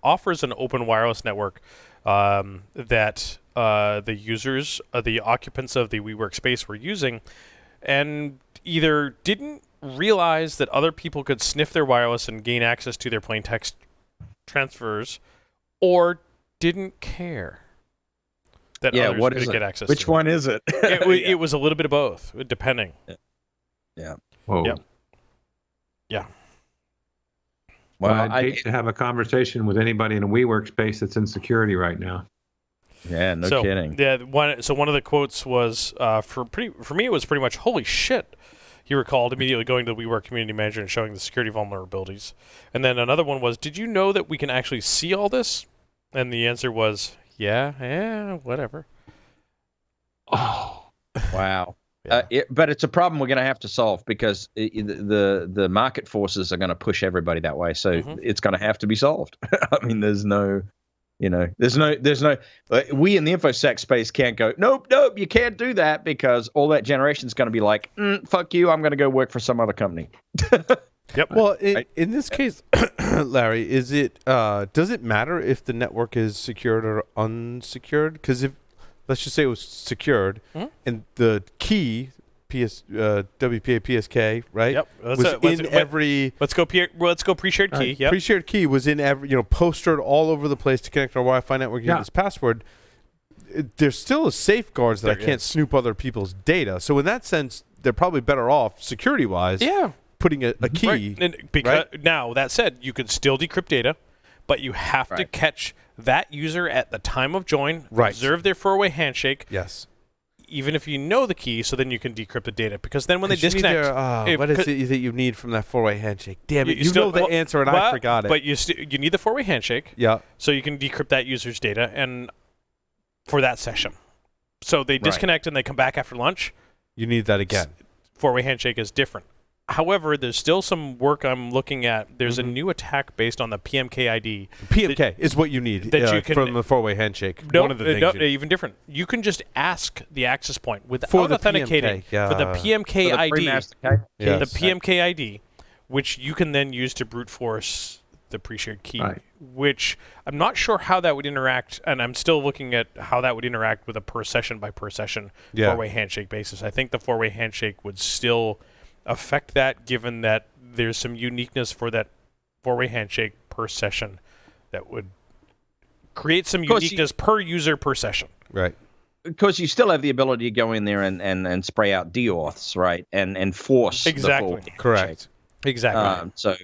[SPEAKER 2] offers an open wireless network that the users, the occupants of the WeWork space were using, and either didn't realize that other people could sniff their wireless and gain access to their plain text transfers, or didn't care that others could get access
[SPEAKER 3] Which
[SPEAKER 2] to
[SPEAKER 3] one is it?
[SPEAKER 2] it was a little bit of both, depending.
[SPEAKER 3] Yeah.
[SPEAKER 4] Whoa.
[SPEAKER 2] Yep. Yeah.
[SPEAKER 4] Well, I'd hate to have a conversation with anybody in a WeWork space that's in security right now.
[SPEAKER 3] Yeah, no kidding.
[SPEAKER 2] Yeah, one of the quotes was for me it was pretty much, holy shit. He recalled immediately going to the WeWork community manager and showing the security vulnerabilities. And then another one was, did you know that we can actually see all this? And the answer was, yeah, whatever.
[SPEAKER 3] Oh, wow. Yeah. But it's a problem we're going to have to solve, because the market forces are going to push everybody that way. So it's going to have to be solved. I mean, there's no. We in the InfoSec space can't go, nope, you can't do that, because all that generation is going to be like, fuck you, I'm going to go work for some other company.
[SPEAKER 2] Yep.
[SPEAKER 1] Well, in this case, Larry, does it matter if the network is secured or unsecured? Because let's just say it was secured, and the key, WPA PSK, right?
[SPEAKER 2] Yep. Let's go pre-shared key. Yep.
[SPEAKER 1] Pre-shared key was in every, postered all over the place to connect our Wi-Fi network using this password. There's still safeguards that I can't snoop other people's data. So in that sense, they're probably better off security-wise.
[SPEAKER 2] Yeah.
[SPEAKER 1] Putting a key.
[SPEAKER 2] Right. And now that said, you can still decrypt data, but you have to catch that user at the time of join.
[SPEAKER 1] Right.
[SPEAKER 2] Observe their four-way handshake.
[SPEAKER 1] Yes.
[SPEAKER 2] Even if you know the key, so then you can decrypt the data. Because then when they disconnect...
[SPEAKER 1] what is it that you need from that four-way handshake? Damn it, you know the answer and I forgot it.
[SPEAKER 2] But you need the four-way handshake.
[SPEAKER 1] Yeah.
[SPEAKER 2] So you can decrypt that user's data and for that session. So they disconnect and they come back after lunch.
[SPEAKER 1] You need that again.
[SPEAKER 2] Four-way handshake is different. However, there's still some work I'm looking at. There's a new attack based on the PMKID.
[SPEAKER 1] PMK is what you need
[SPEAKER 2] that you can,
[SPEAKER 1] from the four-way handshake.
[SPEAKER 2] No,
[SPEAKER 1] one of the things
[SPEAKER 2] even different. You can just ask the access point without
[SPEAKER 1] for the
[SPEAKER 2] authenticating
[SPEAKER 1] PMK,
[SPEAKER 2] for the PMKID.
[SPEAKER 3] Yes.
[SPEAKER 2] The PMKID, which you can then use to brute force the pre-shared key, which I'm not sure how that would interact, and I'm still looking at how that would interact with a per session by per session four-way handshake basis. I think the four-way handshake would still affect that, given that there's some uniqueness for that four-way handshake per session that would create some uniqueness per user per session.
[SPEAKER 1] Right.
[SPEAKER 3] Because you still have the ability to go in there and spray out deauths, right? And force
[SPEAKER 2] exactly.
[SPEAKER 3] the full
[SPEAKER 1] Correct.
[SPEAKER 3] handshake.
[SPEAKER 2] Exactly.
[SPEAKER 3] So,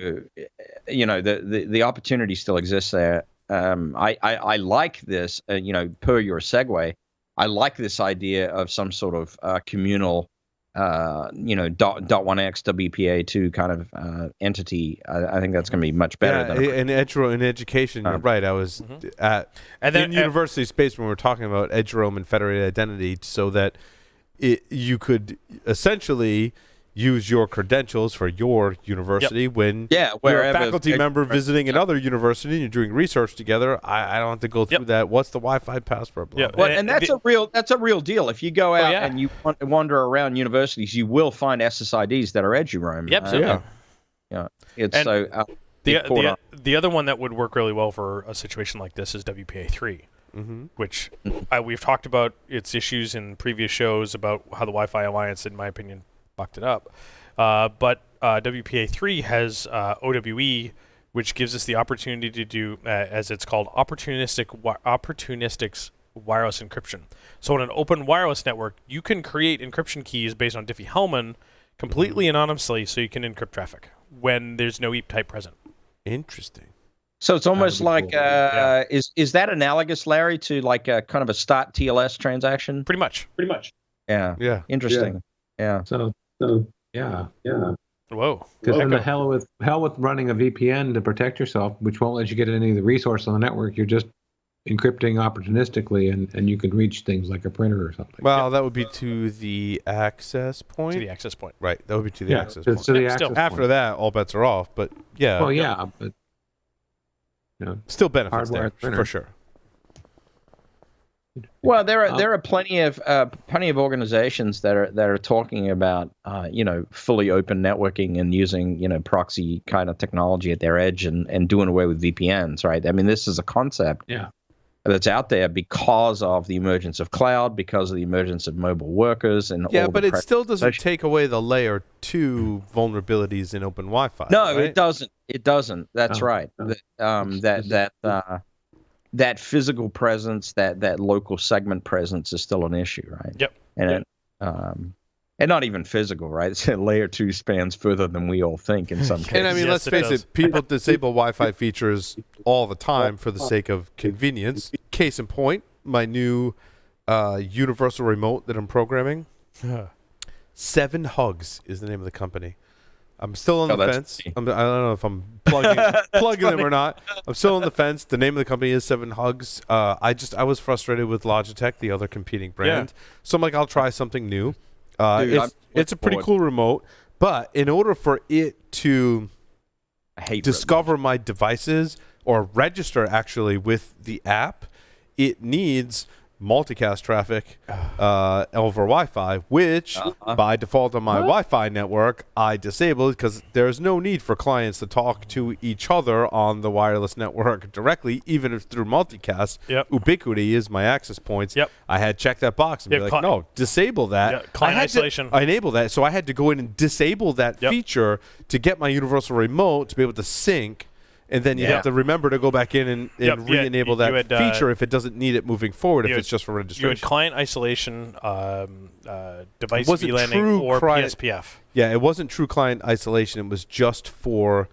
[SPEAKER 3] the opportunity still exists there. I like this, per your segue, I like this idea of some sort of communal, .1x WPA2 kind of entity. I think that's going to be much better.
[SPEAKER 1] In education, you're right. I was in university space when we were talking about edgerome and federated identity, so that you could essentially use your credentials for your university when you're a faculty member visiting another university and you're doing research together. I don't have to go through that. What's the Wi-Fi password? Blah, blah.
[SPEAKER 3] Well, and that's a real deal. If you go out and you wander around universities, you will find SSIDs that are edgerome.
[SPEAKER 2] Yep. The other one that would work really well for a situation like this is WPA3. Which we've talked about its issues in previous shows about how the Wi-Fi Alliance, in my opinion, fucked it up. But WPA3 has OWE, which gives us the opportunity to do, as it's called, opportunistic wireless encryption. So on an open wireless network, you can create encryption keys based on Diffie-Hellman completely anonymously, so you can encrypt traffic when there's no EAP type present.
[SPEAKER 1] Interesting.
[SPEAKER 3] So it's almost like, is that analogous, Larry, to like a kind of a start TLS transaction?
[SPEAKER 2] Pretty much.
[SPEAKER 3] Yeah. Interesting. Yeah.
[SPEAKER 4] So yeah.
[SPEAKER 2] Whoa.
[SPEAKER 4] Because then the hell with running a VPN to protect yourself, which won't let you get any of the resource on the network. You're just encrypting opportunistically, and you can reach things like a printer or something.
[SPEAKER 1] Well, that would be to the access point. Right. That would be to the access point.
[SPEAKER 4] To the access point.
[SPEAKER 1] After that, all bets are off. But yeah.
[SPEAKER 4] Well, yeah, but
[SPEAKER 1] still benefits there for sure.
[SPEAKER 3] Well, there are plenty of organizations that are talking about fully open networking and using proxy kind of technology at their edge and doing away with VPNs, right? I mean, this is a concept that's out there because of the emergence of cloud, because of the emergence of mobile workers, and
[SPEAKER 1] but it still doesn't take away the layer 2 vulnerabilities in open Wi-Fi.
[SPEAKER 3] No,
[SPEAKER 1] right?
[SPEAKER 3] it doesn't. It doesn't. That's right. That physical presence, that local segment presence is still an issue, right?
[SPEAKER 2] Yep.
[SPEAKER 3] And not even physical, right? It's layer 2 spans further than we all think in some cases.
[SPEAKER 1] And I mean, let's face it, people disable Wi-Fi features all the time for the sake of convenience. Case in point, my new universal remote that I'm programming. 7 Hugs is the name of the company. I'm still on the fence. I don't know if I'm plugging them or not. I'm still on the fence. The name of the company is 7 Hugs. I was frustrated with Logitech, the other competing brand. So I'm like, I'll try something new. It's a pretty cool remote, but in order for it to discover my devices or register actually with the app, it needs multicast traffic over Wi-Fi, which by default on my Wi-Fi network I disabled because there's no need for clients to talk to each other on the wireless network directly, even if through multicast. Ubiquity is my access points. I had checked that box and be like, no, disable that.
[SPEAKER 2] Client isolation.
[SPEAKER 1] I enabled that, so I had to go in and disable that feature to get my universal remote to be able to sync. And then you have to remember to go back in and re-enable that feature if it doesn't need it moving forward, if it's just for registration.
[SPEAKER 2] You had client isolation, device VLANing, or PSPF.
[SPEAKER 1] Yeah, it wasn't true client isolation. It was just for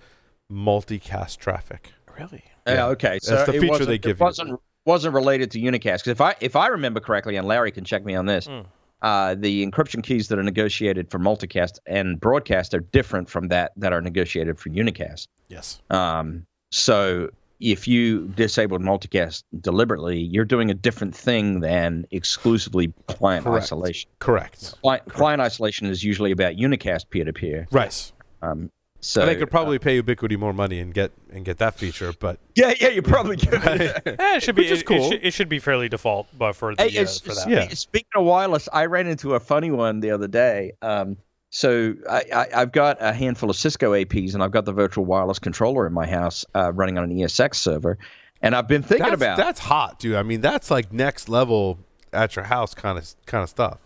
[SPEAKER 1] multicast traffic.
[SPEAKER 2] Really?
[SPEAKER 3] Yeah, okay. So
[SPEAKER 1] that's the feature they give you.
[SPEAKER 3] Wasn't related to unicast. Because if I remember correctly, and Larry can check me on this, the encryption keys that are negotiated for multicast and broadcast are different from that are negotiated for unicast.
[SPEAKER 2] Yes.
[SPEAKER 3] So if you disabled multicast deliberately, you're doing a different thing than exclusively client isolation.
[SPEAKER 1] Correct.
[SPEAKER 3] Client isolation is usually about unicast peer-to-peer.
[SPEAKER 1] Right.
[SPEAKER 3] So
[SPEAKER 1] they could probably pay Ubiquiti more money and get that feature, but
[SPEAKER 3] yeah, you probably could.
[SPEAKER 2] It should be
[SPEAKER 1] Which is cool.
[SPEAKER 2] It should be fairly default, but for the for that.
[SPEAKER 1] Yeah.
[SPEAKER 3] Speaking of wireless, I ran into a funny one the other day. So I've got a handful of Cisco APs, and I've got the virtual wireless controller in my house running on an ESX server, and I've been thinking about
[SPEAKER 1] that's hot, dude. I mean, that's like next level at your house kind of stuff.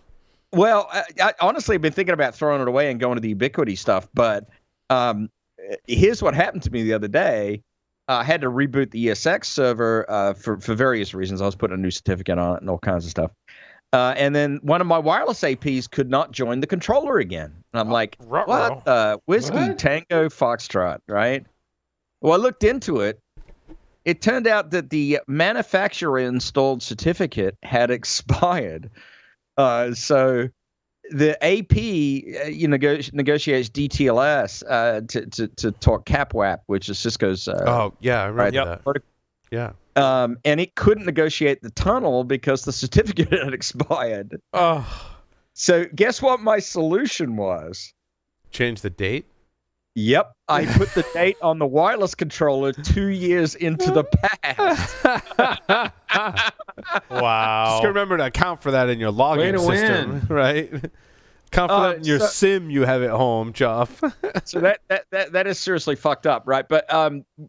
[SPEAKER 3] Well, I honestly have been thinking about throwing it away and going to the Ubiquiti stuff, but here's what happened to me the other day. I had to reboot the ESX server for various reasons. I was putting a new certificate on it and all kinds of stuff. And then one of my wireless APs could not join the controller again. And I'm like, what? Whiskey Tango Foxtrot, right? Well, I looked into it. It turned out that the manufacturer installed certificate had expired. So the AP negotiates DTLS to talk CapWAP, which is Cisco's.
[SPEAKER 1] I remember that. Yeah.
[SPEAKER 3] And it couldn't negotiate the tunnel because the certificate had expired.
[SPEAKER 1] Oh.
[SPEAKER 3] So guess what my solution was?
[SPEAKER 1] Change the date?
[SPEAKER 3] Yep. I put the date on the wireless controller 2 years into the past.
[SPEAKER 2] Wow.
[SPEAKER 1] Just remember to account for that in your login system, right? Account for that in your SIM you have at home, Jeff.
[SPEAKER 3] So that is seriously fucked up, right? But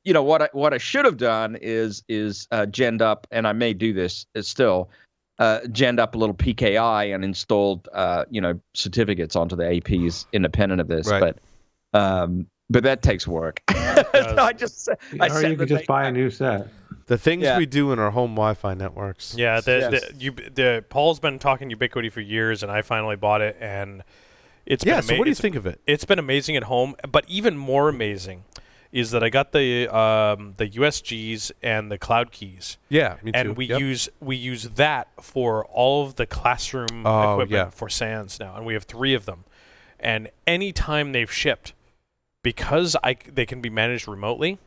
[SPEAKER 3] what I should have done is genned up, and I may do this still, genned up a little PKI and installed certificates onto the APs independent of this,
[SPEAKER 1] right.
[SPEAKER 3] But that takes work.
[SPEAKER 4] Or you could just buy a new set.
[SPEAKER 1] The things we do in our home Wi-Fi networks.
[SPEAKER 2] Yeah, Paul's been talking Ubiquiti for years, and I finally bought it, and it's been
[SPEAKER 1] So what do you think of it?
[SPEAKER 2] It's been amazing at home, but even more amazing is that I got the USGs and the cloud keys.
[SPEAKER 1] Yeah, me too.
[SPEAKER 2] And we use that for all of the classroom equipment for SANs now, and we have 3 of them. And anytime they've shipped, because they can be managed remotely,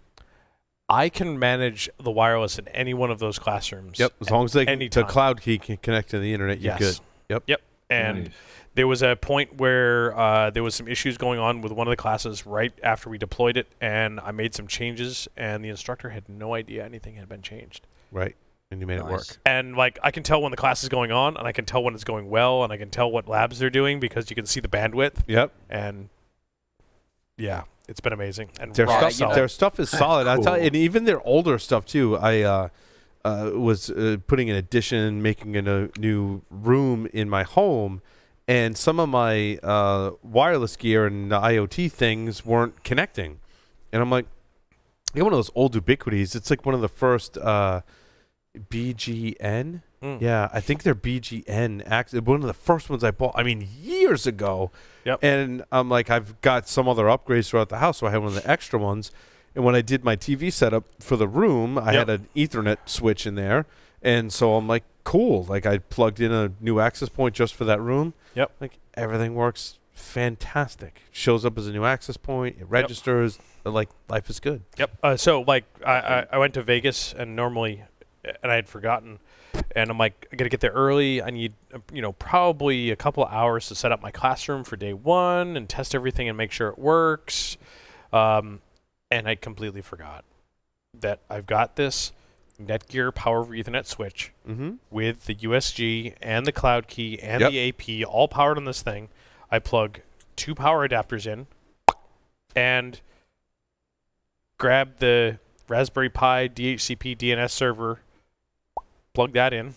[SPEAKER 2] I can manage the wireless in any one of those classrooms.
[SPEAKER 1] Yep, as long as the cloud key can connect to the internet, you're good.
[SPEAKER 2] Yep. And there was a point where there was some issues going on with one of the classes right after we deployed it, and I made some changes, and the instructor had no idea anything had been changed.
[SPEAKER 1] Right. And you made it work.
[SPEAKER 2] And I can tell when the class is going on, and I can tell when it's going well, and I can tell what labs they're doing because you can see the bandwidth.
[SPEAKER 1] Yep.
[SPEAKER 2] And yeah, it's been amazing. And
[SPEAKER 1] their stuff is solid. Cool. I tell you, and even their older stuff too. I was putting an addition, making a new room in my home, and some of my wireless gear and the IoT things weren't connecting. And I'm like, I got one of those old Ubiquities. It's like one of the first BGN. Yeah, I think they're BGN. One of the first ones I bought, years ago.
[SPEAKER 2] Yep.
[SPEAKER 1] And I'm like, I've got some other upgrades throughout the house, so I had one of the extra ones. And when I did my TV setup for the room, I had an Ethernet switch in there. And so I'm like, cool. Like, I plugged in a new access point just for that room.
[SPEAKER 2] Yep.
[SPEAKER 1] Like, everything works fantastic. Shows up as a new access point. It registers. Like, life is good.
[SPEAKER 2] Yep. I went to Vegas, and I had forgotten. And I'm like, I got to get there early. I need, probably a couple of hours to set up my classroom for day 1 and test everything and make sure it works. And I completely forgot that I've got this Netgear Power over Ethernet switch with the USG and the cloud key and the AP all powered on this thing. I plug 2 power adapters in and grab the Raspberry Pi DHCP DNS server, plug that in,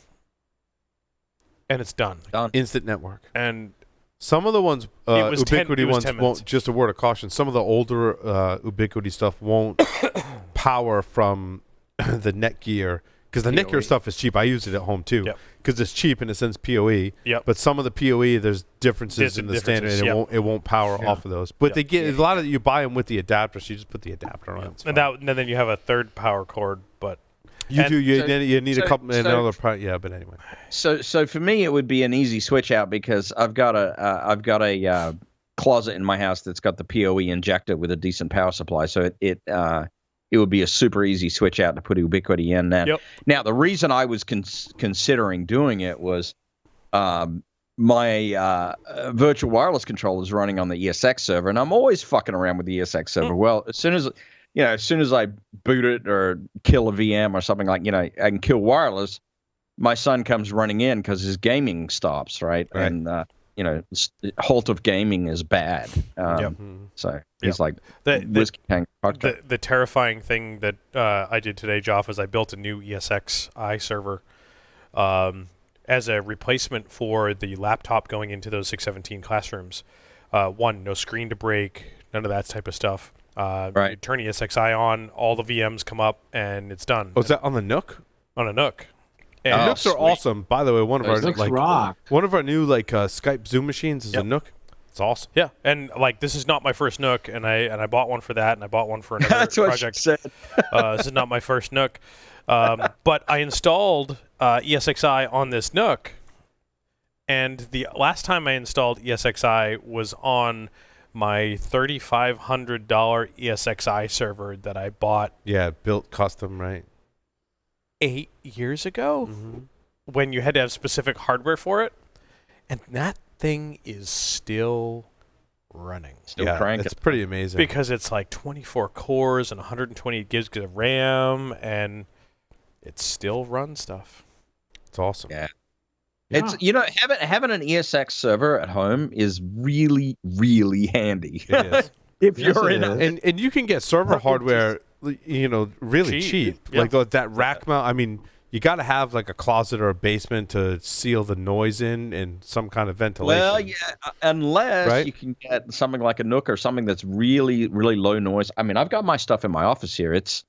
[SPEAKER 2] and it's done.
[SPEAKER 1] Instant network.
[SPEAKER 2] And
[SPEAKER 1] some of the ones, Ubiquiti ones won't, just a word of caution, some of the older Ubiquiti stuff won't power from the Netgear, because the Netgear stuff is cheap. I use it at home too, because it's cheap and it sends PoE.
[SPEAKER 2] Yep.
[SPEAKER 1] But some of the PoE, there's differences in the standard, and it won't power off of those. But they get a lot of you buy them with the adapter, so you just put the adapter on.
[SPEAKER 2] And then you have a third power cord, but
[SPEAKER 1] you need a couple another part. Yeah, but anyway.
[SPEAKER 3] So for me, it would be an easy switch out because I've got a closet in my house that's got the PoE injector with a decent power supply. So it would be a super easy switch out to put Ubiquiti in. Now the reason I was considering doing it was, my virtual wireless controller is running on the ESX server, and I'm always fucking around with the ESX server. Well, as soon as I boot it or kill a VM or something like, I can kill wireless, my son comes running in because his gaming stops, right? And halt of gaming is bad. So he's like,
[SPEAKER 2] the terrifying thing that I did today, Joff, is I built a new ESXi server as a replacement for the laptop going into those 617 classrooms. No screen to break, none of that type of stuff. You turn ESXi on, all the VMs come up, and it's done.
[SPEAKER 1] Oh, is that on the Nook?
[SPEAKER 2] On a Nook.
[SPEAKER 1] And Nooks are awesome. By the way, one of our new Skype Zoom machines is a Nook. It's awesome.
[SPEAKER 2] Yeah, and this is not my first Nook, and I bought one for that, and I bought one for another project. This is not my first Nook, but I installed ESXi on this Nook, and the last time I installed ESXi was on my $3,500 ESXi server that I bought.
[SPEAKER 1] Yeah, built custom, right?
[SPEAKER 2] 8 years ago, when you had to have specific hardware for it, and that thing is still running.
[SPEAKER 1] Still cranking. It's pretty amazing.
[SPEAKER 2] Because it's 24 cores and 128 gigs of RAM, and it still runs stuff.
[SPEAKER 1] It's awesome.
[SPEAKER 3] Yeah. It's having an ESX server at home is really, really handy.
[SPEAKER 1] It is.
[SPEAKER 3] If you're in it.
[SPEAKER 1] And you can get server hardware really cheap. Like that rack mount. I mean, you got to have a closet or a basement to seal the noise in and some kind of ventilation.
[SPEAKER 3] Well, yeah, unless you can get something like a Nook or something that's really, really low noise. I mean, I've got my stuff in my office here. It's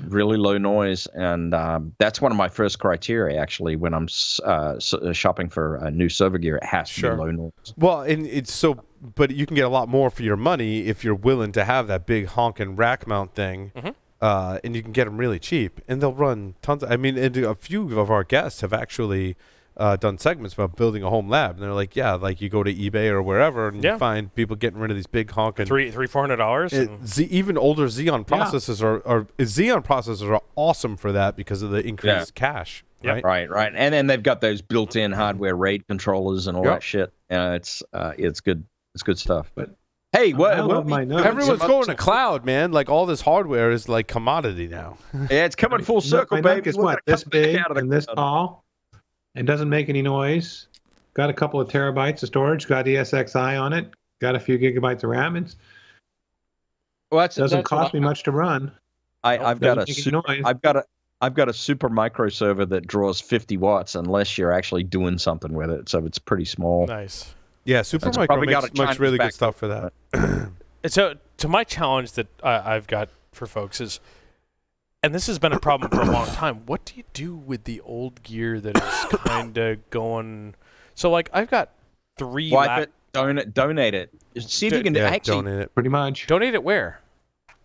[SPEAKER 3] really low noise, and that's one of my first criteria actually when I'm shopping for new server gear. It has to be low noise.
[SPEAKER 1] Well, and but you can get a lot more for your money if you're willing to have that big honking rack mount thing, and you can get them really cheap, and they'll run tons. And a few of our guests have actually done segments about building a home lab, and they're like, you go to eBay or wherever, and you find people getting rid of these big honking
[SPEAKER 2] $300.
[SPEAKER 1] Even older Xeon processors are awesome for that because of the increased cache.
[SPEAKER 3] Right? Right. And then they've got those built-in hardware RAID controllers and all that shit. It's good. It's good stuff. But hey,
[SPEAKER 1] everyone's going to cloud, man. All this hardware is commodity now.
[SPEAKER 3] Yeah, it's coming full circle, baby.
[SPEAKER 4] Is what, this big and this tall, and doesn't make any noise. Got a couple of terabytes of storage. Got ESXi on it. Got a few gigabytes of RAM. Doesn't cost me much to run.
[SPEAKER 3] I've got a super micro server that draws 50 watts unless you're actually doing something with it. So it's pretty small.
[SPEAKER 2] Nice.
[SPEAKER 1] Yeah, super micro makes really good stuff for that.
[SPEAKER 2] So to my challenge that I've got for folks is, and this has been a problem for a long time, what do you do with the old gear that is kind of going? So I've got 3.
[SPEAKER 3] Wipe it, donate it. See if you can
[SPEAKER 1] donate it.
[SPEAKER 4] Pretty much.
[SPEAKER 2] Donate it where?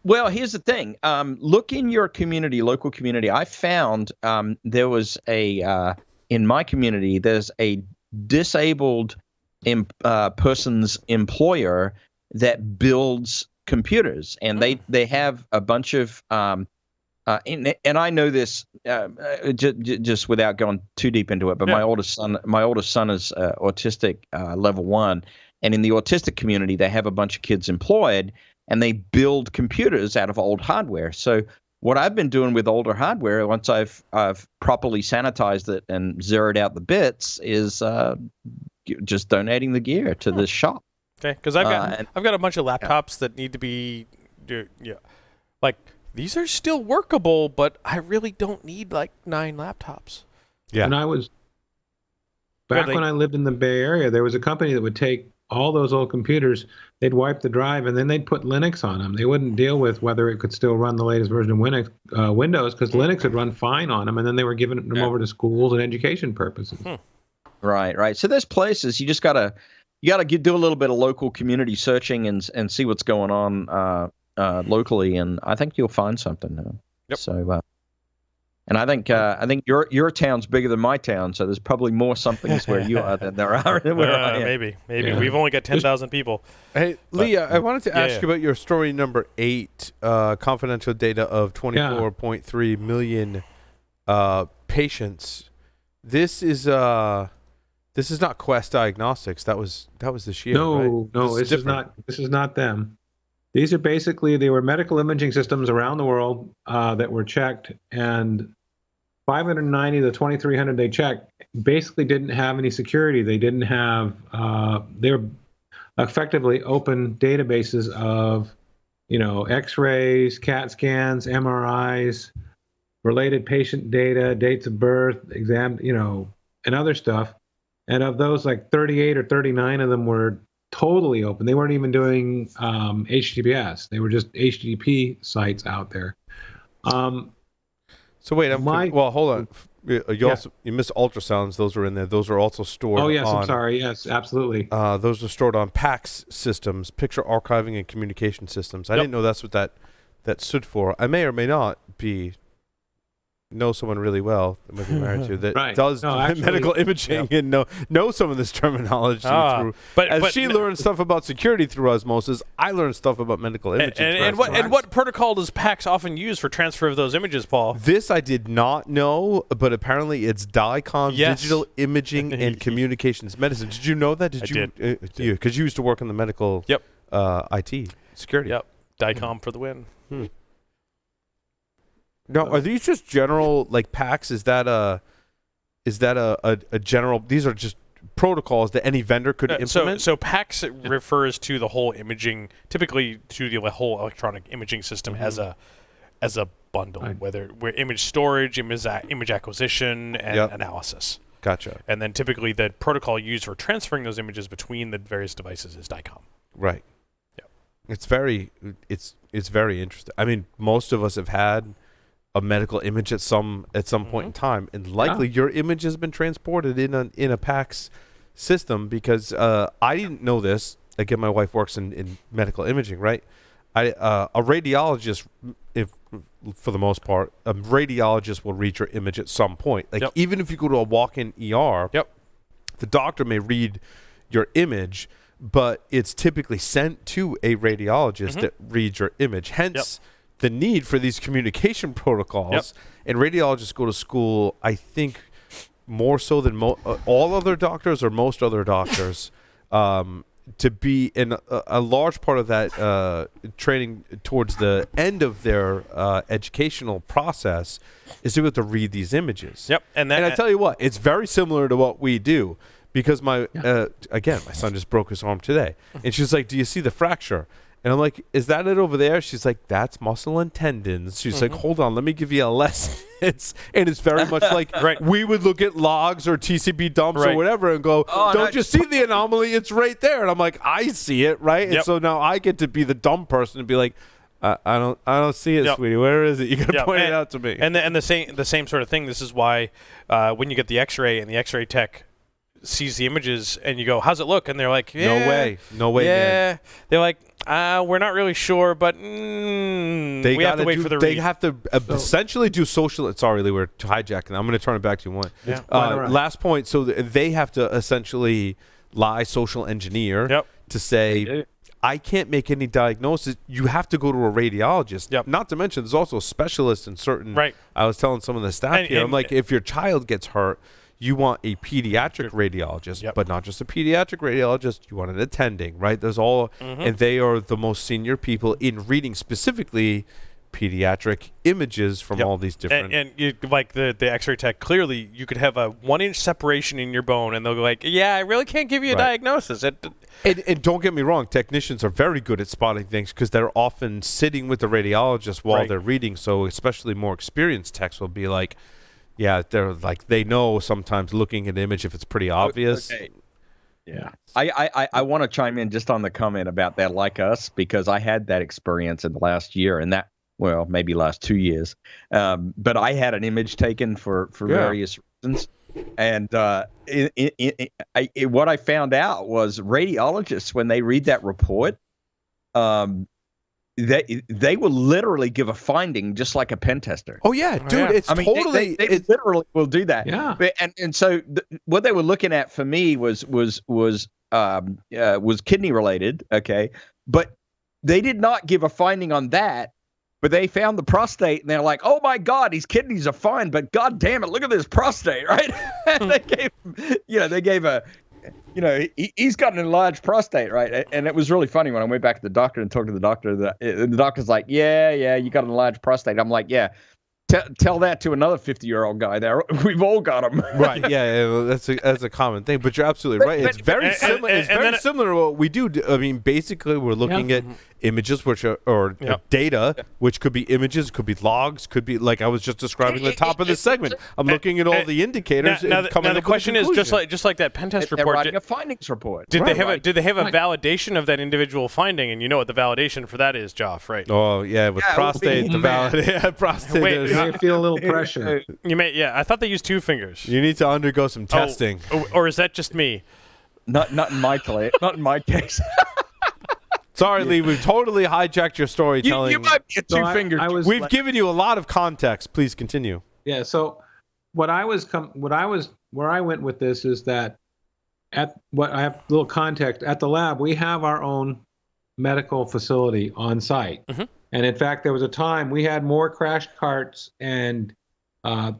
[SPEAKER 3] Well, here's the thing. Look in your community, local community. I found there was in my community, there's a disabled person's employer that builds computers, and they have a bunch of and I know this just without going too deep into it, but my oldest son is autistic level 1, and in the autistic community they have a bunch of kids employed, and they build computers out of old hardware. So what I've been doing with older hardware, once I've properly sanitized it and zeroed out the bits, is just donating the gear to this shop.
[SPEAKER 2] Okay, because I've got a bunch of laptops that need to be, these are still workable, but I really don't need 9 laptops.
[SPEAKER 4] Yeah. And I was when I lived in the Bay Area, there was a company that would take all those old computers, they'd wipe the drive, and then they'd put Linux on them. They wouldn't deal with whether it could still run the latest version of Windows, because Linux would run fine on them, and then they were giving them over to schools and education purposes.
[SPEAKER 3] Right. So there's places you just gotta do a little bit of local community searching and see what's going on locally, and I think you'll find something.
[SPEAKER 2] Yep.
[SPEAKER 3] So, and I think your town's bigger than my town, so there's probably more somethings where you are than there are where I am.
[SPEAKER 2] Maybe. Yeah. We've only got 10,000 people.
[SPEAKER 1] Hey, Leah, I wanted to ask you about your story number 8, confidential data of 24.3 million patients. This is This is not Quest Diagnostics. That was this year.
[SPEAKER 4] No,
[SPEAKER 1] right?
[SPEAKER 4] no, this is not them. These are basically, they were medical imaging systems around the world that were checked, and 590 of the 2,300 they checked basically didn't have any security. They didn't have, they were effectively open databases of, X-rays, CAT scans, MRIs, related patient data, dates of birth, exam, and other stuff. And of those, like 38 or 39 of them were totally open. They weren't even doing HTTPS. They were just HTTP sites out there.
[SPEAKER 1] So wait, hold on. You missed ultrasounds. Those are in there. Those are also stored.
[SPEAKER 4] Oh yes, I'm sorry. Yes, absolutely.
[SPEAKER 1] Those are stored on PACS systems, picture archiving and communication systems. I didn't know that's what that stood for. I may or may not know someone really well that might be married to that does medical imaging and know some of this terminology through. But she learned stuff about security through osmosis. I learned stuff about medical imaging.
[SPEAKER 2] And what protocol does PACS often use for transfer of those images, Paul?
[SPEAKER 1] This I did not know, but apparently it's DICOM, Digital Imaging and Communications Medicine. Did you know that? Did you? Because you used to work in the medical IT security.
[SPEAKER 2] Yep, DICOM for the win.
[SPEAKER 1] Now, are these just general, like PACS? Is that a general? These are just protocols that any vendor could implement.
[SPEAKER 2] So PACS refers to the whole imaging, typically to the whole electronic imaging system as a bundle, where image storage, image acquisition, and analysis.
[SPEAKER 1] Gotcha.
[SPEAKER 2] And then typically the protocol used for transferring those images between the various devices is DICOM.
[SPEAKER 1] Right.
[SPEAKER 2] Yeah.
[SPEAKER 1] It's very interesting. I mean, most of us have had a medical image at some point in time, and likely your image has been transported in a PACS system, because I didn't know this. Again, my wife works in medical imaging, right? A radiologist, for the most part, a radiologist will read your image at some point. Like even if you go to a walk-in ER, the doctor may read your image, but it's typically sent to a radiologist that reads your image. Hence, the need for these communication protocols. And radiologists go to school, I think, more so than all other doctors or most other doctors, to be in a large part of that training towards the end of their educational process is to be able to read these images. And I tell you what, it's very similar to what we do, because my son just broke his arm today, and she's like, "Do you see the fracture?" And I'm like, "Is that it over there?" She's like, "That's muscle and tendons." She's like, "Hold on, let me give you a lesson." And it's very much like we would look at logs or TCP dumps or whatever and go, "Don't you see the anomaly? It's right there." And I'm like, "I see it, right?" And so now I get to be the dumb person and be like, I don't see it, sweetie. Where is it? You gotta point it out to me."
[SPEAKER 2] And the same sort of thing. This is why when you get the X-ray and the X-ray tech sees the images and you go, "How's it look?" And they're like,
[SPEAKER 1] no way, man.
[SPEAKER 2] They're like, we're not really sure, but we have to wait for the read.
[SPEAKER 1] They have to essentially do social. Sorry, Lee, we're hijacking. I'm going to turn it back to you one. Last point. So they have to essentially lie social engineer to say, "I can't make any diagnosis. You have to go to a radiologist." Not to mention, there's also specialists in certain. I was telling some of the staff here, I'm like, if your child gets hurt, you want a pediatric radiologist, but not just a pediatric radiologist. You want an attending, right? There's all, and they are the most senior people in reading specifically pediatric images from all these different.
[SPEAKER 2] And you, like the X-ray tech, clearly you could have a 1-inch separation in your bone, and they'll go like, "Yeah, I really can't give you a diagnosis."
[SPEAKER 1] And don't get me wrong, technicians are very good at spotting things because they're often sitting with the radiologist while they're reading. So especially more experienced techs will be like, yeah, they're like, they know sometimes looking at an image if it's pretty obvious.
[SPEAKER 3] Okay. Yeah. I want to chime in just on the comment about that, like us, because I had that experience in the last year, and that, well, maybe last 2 years. But I had an image taken for various reasons. And what I found out was radiologists, when they read that report, they will literally give a finding just like a pen tester.
[SPEAKER 1] Oh yeah, dude, it's totally.
[SPEAKER 3] They literally will do that.
[SPEAKER 4] Yeah,
[SPEAKER 3] and so what they were looking at for me was kidney related. Okay, but they did not give a finding on that. but they found the prostate, and they're like, "Oh my God, his kidneys are fine, but God damn it, look at this prostate!" Right? And they gave a, he's got an enlarged prostate, right? And it was really funny when I went back to the doctor and talked to the doctor. The doctor's like, "Yeah, you got an enlarged prostate." I'm like, "Yeah." Tell that to another 50-year-old guy there. We've all got them.
[SPEAKER 1] Right. Yeah, that's a common thing. But you're absolutely right. It's very similar. It's very similar to what we do. I mean, basically, we're looking at images, which are data, which could be images, could be logs, could be like I was just describing the top of this segment. I'm looking at all the indicators.
[SPEAKER 2] Now the question is just like that pen test report.
[SPEAKER 3] They're writing a findings report.
[SPEAKER 2] Did they have a validation of that individual finding? And you know what the validation for that is, Joff, right?
[SPEAKER 1] Oh yeah, with prostate, prostate.
[SPEAKER 4] Wait, you may feel a little pressure.
[SPEAKER 2] You may, I thought they used 2 fingers.
[SPEAKER 1] You need to undergo some testing.
[SPEAKER 2] Or is that just me?
[SPEAKER 3] Not in my case. Not in my case.
[SPEAKER 1] Sorry, Lee. We've totally hijacked your storytelling.
[SPEAKER 3] You might be a 2-finger.
[SPEAKER 1] We've given you a lot of context. Please continue.
[SPEAKER 4] Yeah. So, where I went with this is that I have a little context. At the lab, we have our own medical facility on site. Mm-hmm. And in fact, there was a time we had more crash carts and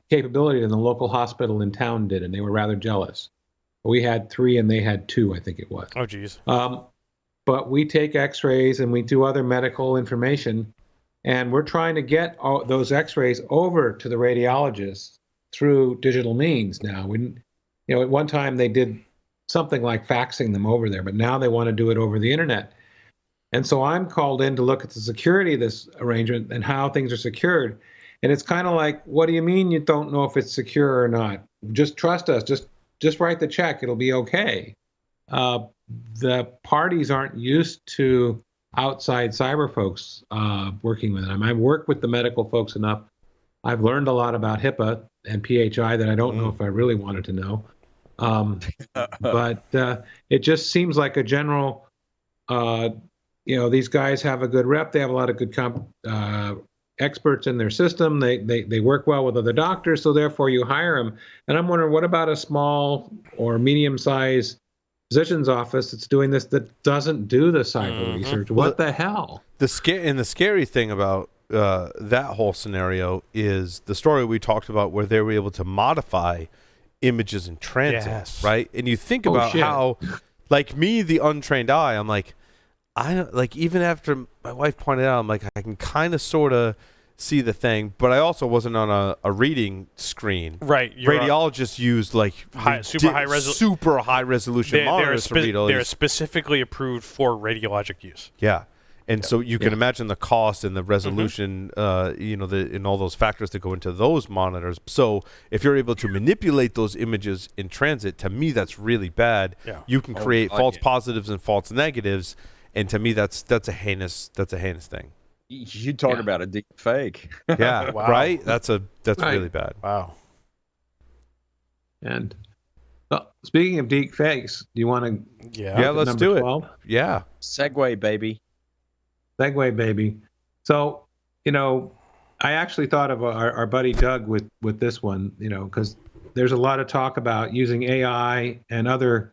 [SPEAKER 4] capability than the local hospital in town did, and they were rather jealous. We had 3 and they had 2, I think it was.
[SPEAKER 2] Oh, geez.
[SPEAKER 4] But we take x-rays and we do other medical information, and we're trying to get all those x-rays over to the radiologists through digital means now. At one time they did something like faxing them over there, but now they want to do it over the internet. And so I'm called in to look at the security of this arrangement and how things are secured. And it's kind of like, what do you mean you don't know if it's secure or not? Just trust us. Just write the check. It'll be okay. The parties aren't used to outside cyber folks working with them. I've worked with the medical folks enough. I've learned a lot about HIPAA and PHI that I don't know if I really wanted to know. But it just seems like a general... these guys have a good rep. They have a lot of good experts in their system. They work well with other doctors, so therefore you hire them. And I'm wondering, what about a small or medium-sized physician's office that's doing this that doesn't do the cyber research? What the hell?
[SPEAKER 1] The scary thing about that whole scenario is the story we talked about where they were able to modify images in transit, right? And you think about how, like me, the untrained eye, I'm like, even after my wife pointed out, I'm like, I can kind of sort of see the thing, but I also wasn't on a reading screen.
[SPEAKER 2] Right.
[SPEAKER 1] Radiologists used super high resolution monitors to read all these.
[SPEAKER 2] They're specifically approved for radiologic use.
[SPEAKER 1] Yeah. And so you can imagine the cost and the resolution, and all those factors that go into those monitors. So if you're able to manipulate those images in transit, to me, that's really bad. Yeah. You can create false positives and false negatives. And to me, that's a heinous thing.
[SPEAKER 3] You talk about a deep fake.
[SPEAKER 1] Yeah, wow. Right? That's really bad.
[SPEAKER 2] Wow.
[SPEAKER 4] And speaking of deep fakes, do you want to?
[SPEAKER 1] Yeah, let's do 12? It. Yeah.
[SPEAKER 3] Segway, baby.
[SPEAKER 4] So, I actually thought of our buddy Doug with this one, because there's a lot of talk about using AI and other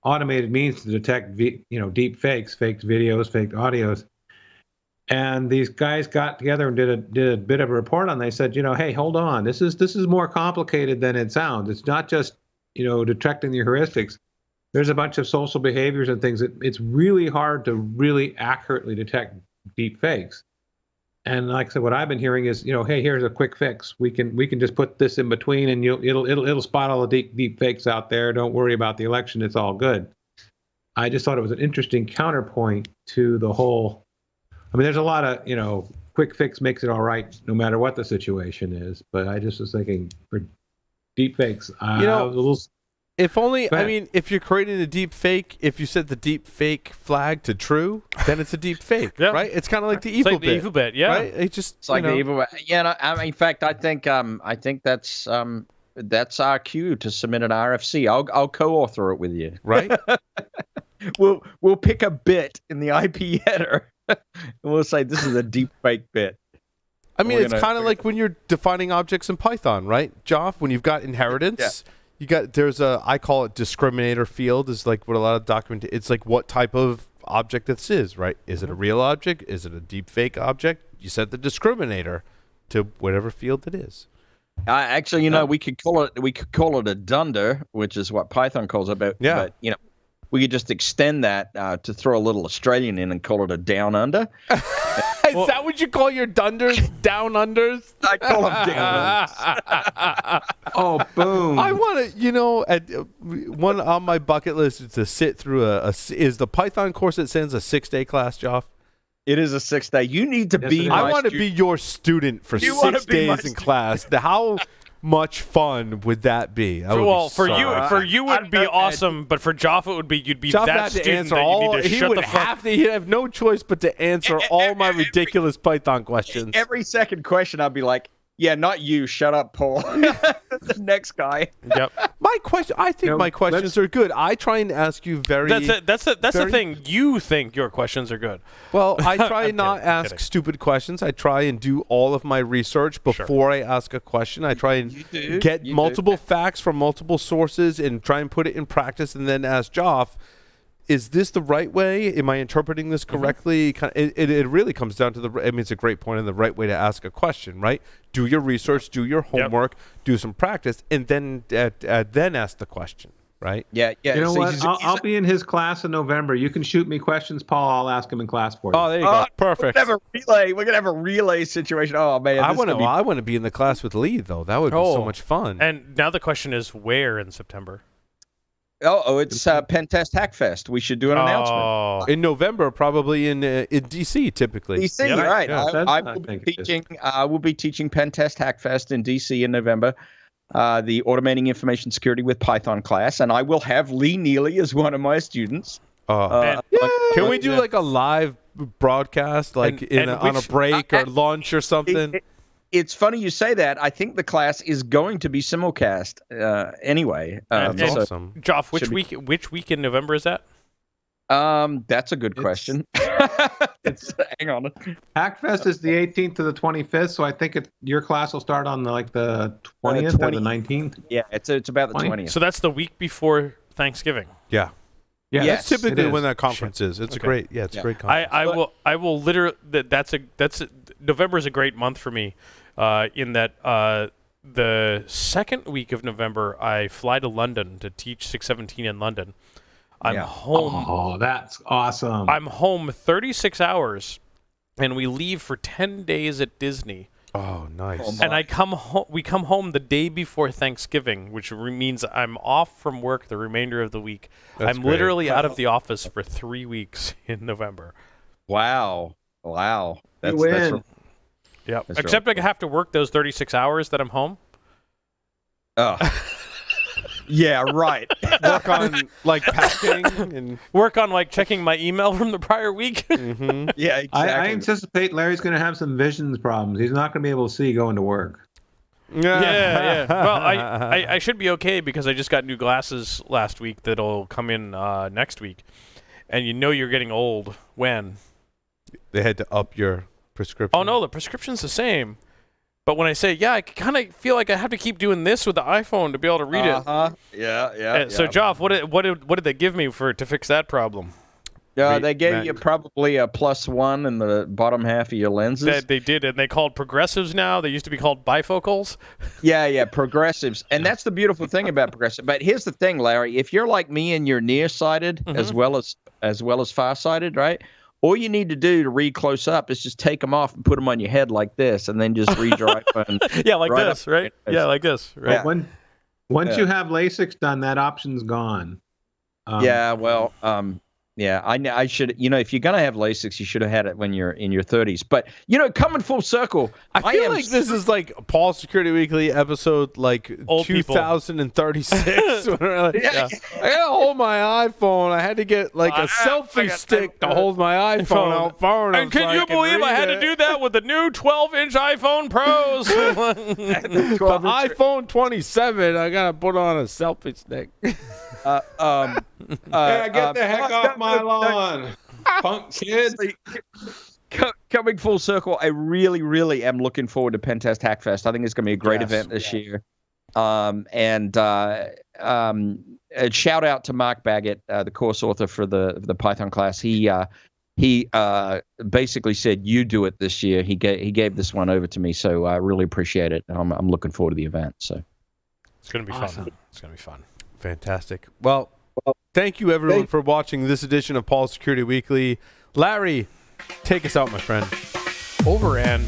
[SPEAKER 4] automated means to detect, deep fakes, faked videos, faked audios. And these guys got together and did a bit of a report on. They said, hey, hold on, this is more complicated than it sounds. It's not just detecting the heuristics. There's a bunch of social behaviors and things that it's really hard to really accurately detect deep fakes. And like I said, what I've been hearing is, hey, here's a quick fix. We can just put this in between, and it'll spot all the deep fakes out there. Don't worry about the election; it's all good. I just thought it was an interesting counterpoint to the whole. I mean, there's a lot of quick fix makes it all right, no matter what the situation is. But I just was thinking for deep fakes, I was a little.
[SPEAKER 1] If only, if you're creating a deep fake, if you set the deep fake flag to true, then it's a deep fake, right? It's kind of like the evil bit.
[SPEAKER 2] The evil bit, yeah.
[SPEAKER 1] Right?
[SPEAKER 3] It's like the evil bit. Yeah, in fact, I think that's our cue to submit an RFC. I'll co-author it with you.
[SPEAKER 1] Right.
[SPEAKER 3] We'll pick a bit in the IP header, and we'll say this is a deep fake bit.
[SPEAKER 1] I mean, it's kind of like when you're defining objects in Python, right, Joff? When you've got inheritance. Yeah. There's I call it discriminator field, is like what a lot of it's like what type of object this is, right? Is it a real object? Is it a deep fake object? You set the discriminator to whatever field it is.
[SPEAKER 3] Actually, we could call it a dunder, which is what Python calls it. But we could just extend that to throw a little Australian in and call it a down under.
[SPEAKER 1] Is that what you call your dunders? Down unders?
[SPEAKER 3] I call them down unders.
[SPEAKER 4] Oh, boom!
[SPEAKER 1] I want to, one on my bucket list is to sit through is the Python course that sends a 6-day class, Joff?
[SPEAKER 3] It is a 6-day. You need to be.
[SPEAKER 1] I want to be your student for 6 days in class. How much fun would that be?
[SPEAKER 2] For you it would be awesome, but for Joff it would be you'd be
[SPEAKER 1] Joff
[SPEAKER 2] that
[SPEAKER 1] had to
[SPEAKER 2] student
[SPEAKER 1] answer
[SPEAKER 2] that
[SPEAKER 1] all.
[SPEAKER 2] you need to
[SPEAKER 1] He
[SPEAKER 2] shut
[SPEAKER 1] would
[SPEAKER 2] the fuck.
[SPEAKER 1] have to. He'd have no choice but to answer all my ridiculous Python questions.
[SPEAKER 3] Every second question, I'd be like, "Yeah, not you. Shut up, Paul." The next guy.
[SPEAKER 2] Yep.
[SPEAKER 1] I think my questions are good. I try and ask you very.
[SPEAKER 2] That's the thing. You think your questions are good.
[SPEAKER 1] Well, I try and not
[SPEAKER 2] kidding,
[SPEAKER 1] ask stupid questions. I try and do all of my research before I ask a question. I try and get multiple facts from multiple sources and try and put it in practice, and then ask Joff, is this the right way? Am I interpreting this correctly? It really comes down to it's a great point and the right way to ask a question, right? Do your research, do your homework, do some practice, and then ask the question, right?
[SPEAKER 3] Yeah.
[SPEAKER 4] You know what? I'll be in his class in November. You can shoot me questions, Paul. I'll ask him in class for you.
[SPEAKER 1] Oh, there you go. Perfect.
[SPEAKER 3] We're gonna have a relay situation. Oh man,
[SPEAKER 1] I want to be in the class with Lee though. That would be so much fun.
[SPEAKER 2] And now the question is, where in September?
[SPEAKER 3] It's Pen Test Hackfest. We should do an announcement
[SPEAKER 1] in November, probably in DC, typically.
[SPEAKER 3] DC, right?
[SPEAKER 1] Yeah.
[SPEAKER 3] I will be teaching Pen Test Hackfest in DC in November. The Automating Information Security with Python class, and I will have Lee Neely as one of my students.
[SPEAKER 1] Can we do like a live broadcast, like on a break or lunch or something?
[SPEAKER 3] It's funny you say that. I think the class is going to be simulcast anyway.
[SPEAKER 1] That's awesome.
[SPEAKER 2] Joff, which week in November is that?
[SPEAKER 3] That's a good question. Hang on.
[SPEAKER 4] Hackfest is the 18th to the 25th, so I think your class will start on the 20th or the 19th.
[SPEAKER 3] Yeah, it's about the 20th.
[SPEAKER 2] So that's the week before Thanksgiving.
[SPEAKER 1] Yeah.
[SPEAKER 4] Yeah,
[SPEAKER 1] that's typically when that conference is. It's a great conference.
[SPEAKER 2] I will literally. November is a great month for me. In that the second week of November, I fly to London to teach 617 in London. I'm home.
[SPEAKER 4] Oh, that's awesome.
[SPEAKER 2] I'm home 36 hours, and we leave for 10 days at Disney.
[SPEAKER 1] Oh, nice.
[SPEAKER 2] And I come home. We come home the day before Thanksgiving, which means I'm off from work the remainder of the week. I'm literally out of the office for 3 weeks in November.
[SPEAKER 3] Wow.
[SPEAKER 4] You win.
[SPEAKER 2] Yeah. Except I have to work those 36 hours that I'm home.
[SPEAKER 3] Oh. Yeah, right.
[SPEAKER 1] Work on packing and
[SPEAKER 2] work on checking my email from the prior week.
[SPEAKER 1] Mm-hmm.
[SPEAKER 3] Yeah, exactly.
[SPEAKER 4] I anticipate Larry's going to have some visions problems. He's not going to be able to see going to work.
[SPEAKER 2] Yeah. Well, I should be okay because I just got new glasses last week that'll come in next week. And you're getting old when?
[SPEAKER 1] They had to up your prescription.
[SPEAKER 2] Oh, no, the prescription's the same. But when I say, I kind of feel like I have to keep doing this with the iPhone to be able to read it.
[SPEAKER 3] Yeah.
[SPEAKER 2] So, Joff, what did they give me to fix that problem?
[SPEAKER 3] They gave you probably a +1 in the bottom half of your lenses.
[SPEAKER 2] They did, and they called progressives now. They used to be called bifocals.
[SPEAKER 3] Yeah, progressives. And that's the beautiful thing about progressive. But here's the thing, Larry. If you're like me and you're nearsighted as well as farsighted, right? All you need to do to read close up is just take them off and put them on your head like this, and then just read your iPhone.
[SPEAKER 2] Yeah, like this, right? Yeah, like this, right?
[SPEAKER 3] Yeah.
[SPEAKER 4] Once you have LASIK done, that option's gone.
[SPEAKER 3] I should. If you're gonna have LASIK, you should have had it when you're in your 30s. But coming full circle,
[SPEAKER 1] I feel like this is like Paul's Security Weekly episode,
[SPEAKER 2] Old
[SPEAKER 1] 2036. I gotta hold my iPhone. I had to get a selfie stick to hold my iPhone out far enough.
[SPEAKER 2] And can you believe I had to do that with the new 12-inch iPhone Pros?
[SPEAKER 1] The iPhone 27. I gotta put on a selfie stick.
[SPEAKER 4] Get the heck off my lawn, punk kids.
[SPEAKER 3] Coming full circle, I really, really am looking forward to Pentest Hackfest. I think it's going to be a great event this year. A shout out to Mark Baggett, the course author for the Python class. He he basically said, "You do it this year." He gave this one over to me, so I really appreciate it. I'm looking forward to the event. So
[SPEAKER 2] it's going to be
[SPEAKER 4] awesome.
[SPEAKER 2] fun. It's going to be fun.
[SPEAKER 1] Fantastic. Well, thank you everyone for watching this edition of Paul's Security Weekly. Larry, take us out, my friend.
[SPEAKER 2] Over and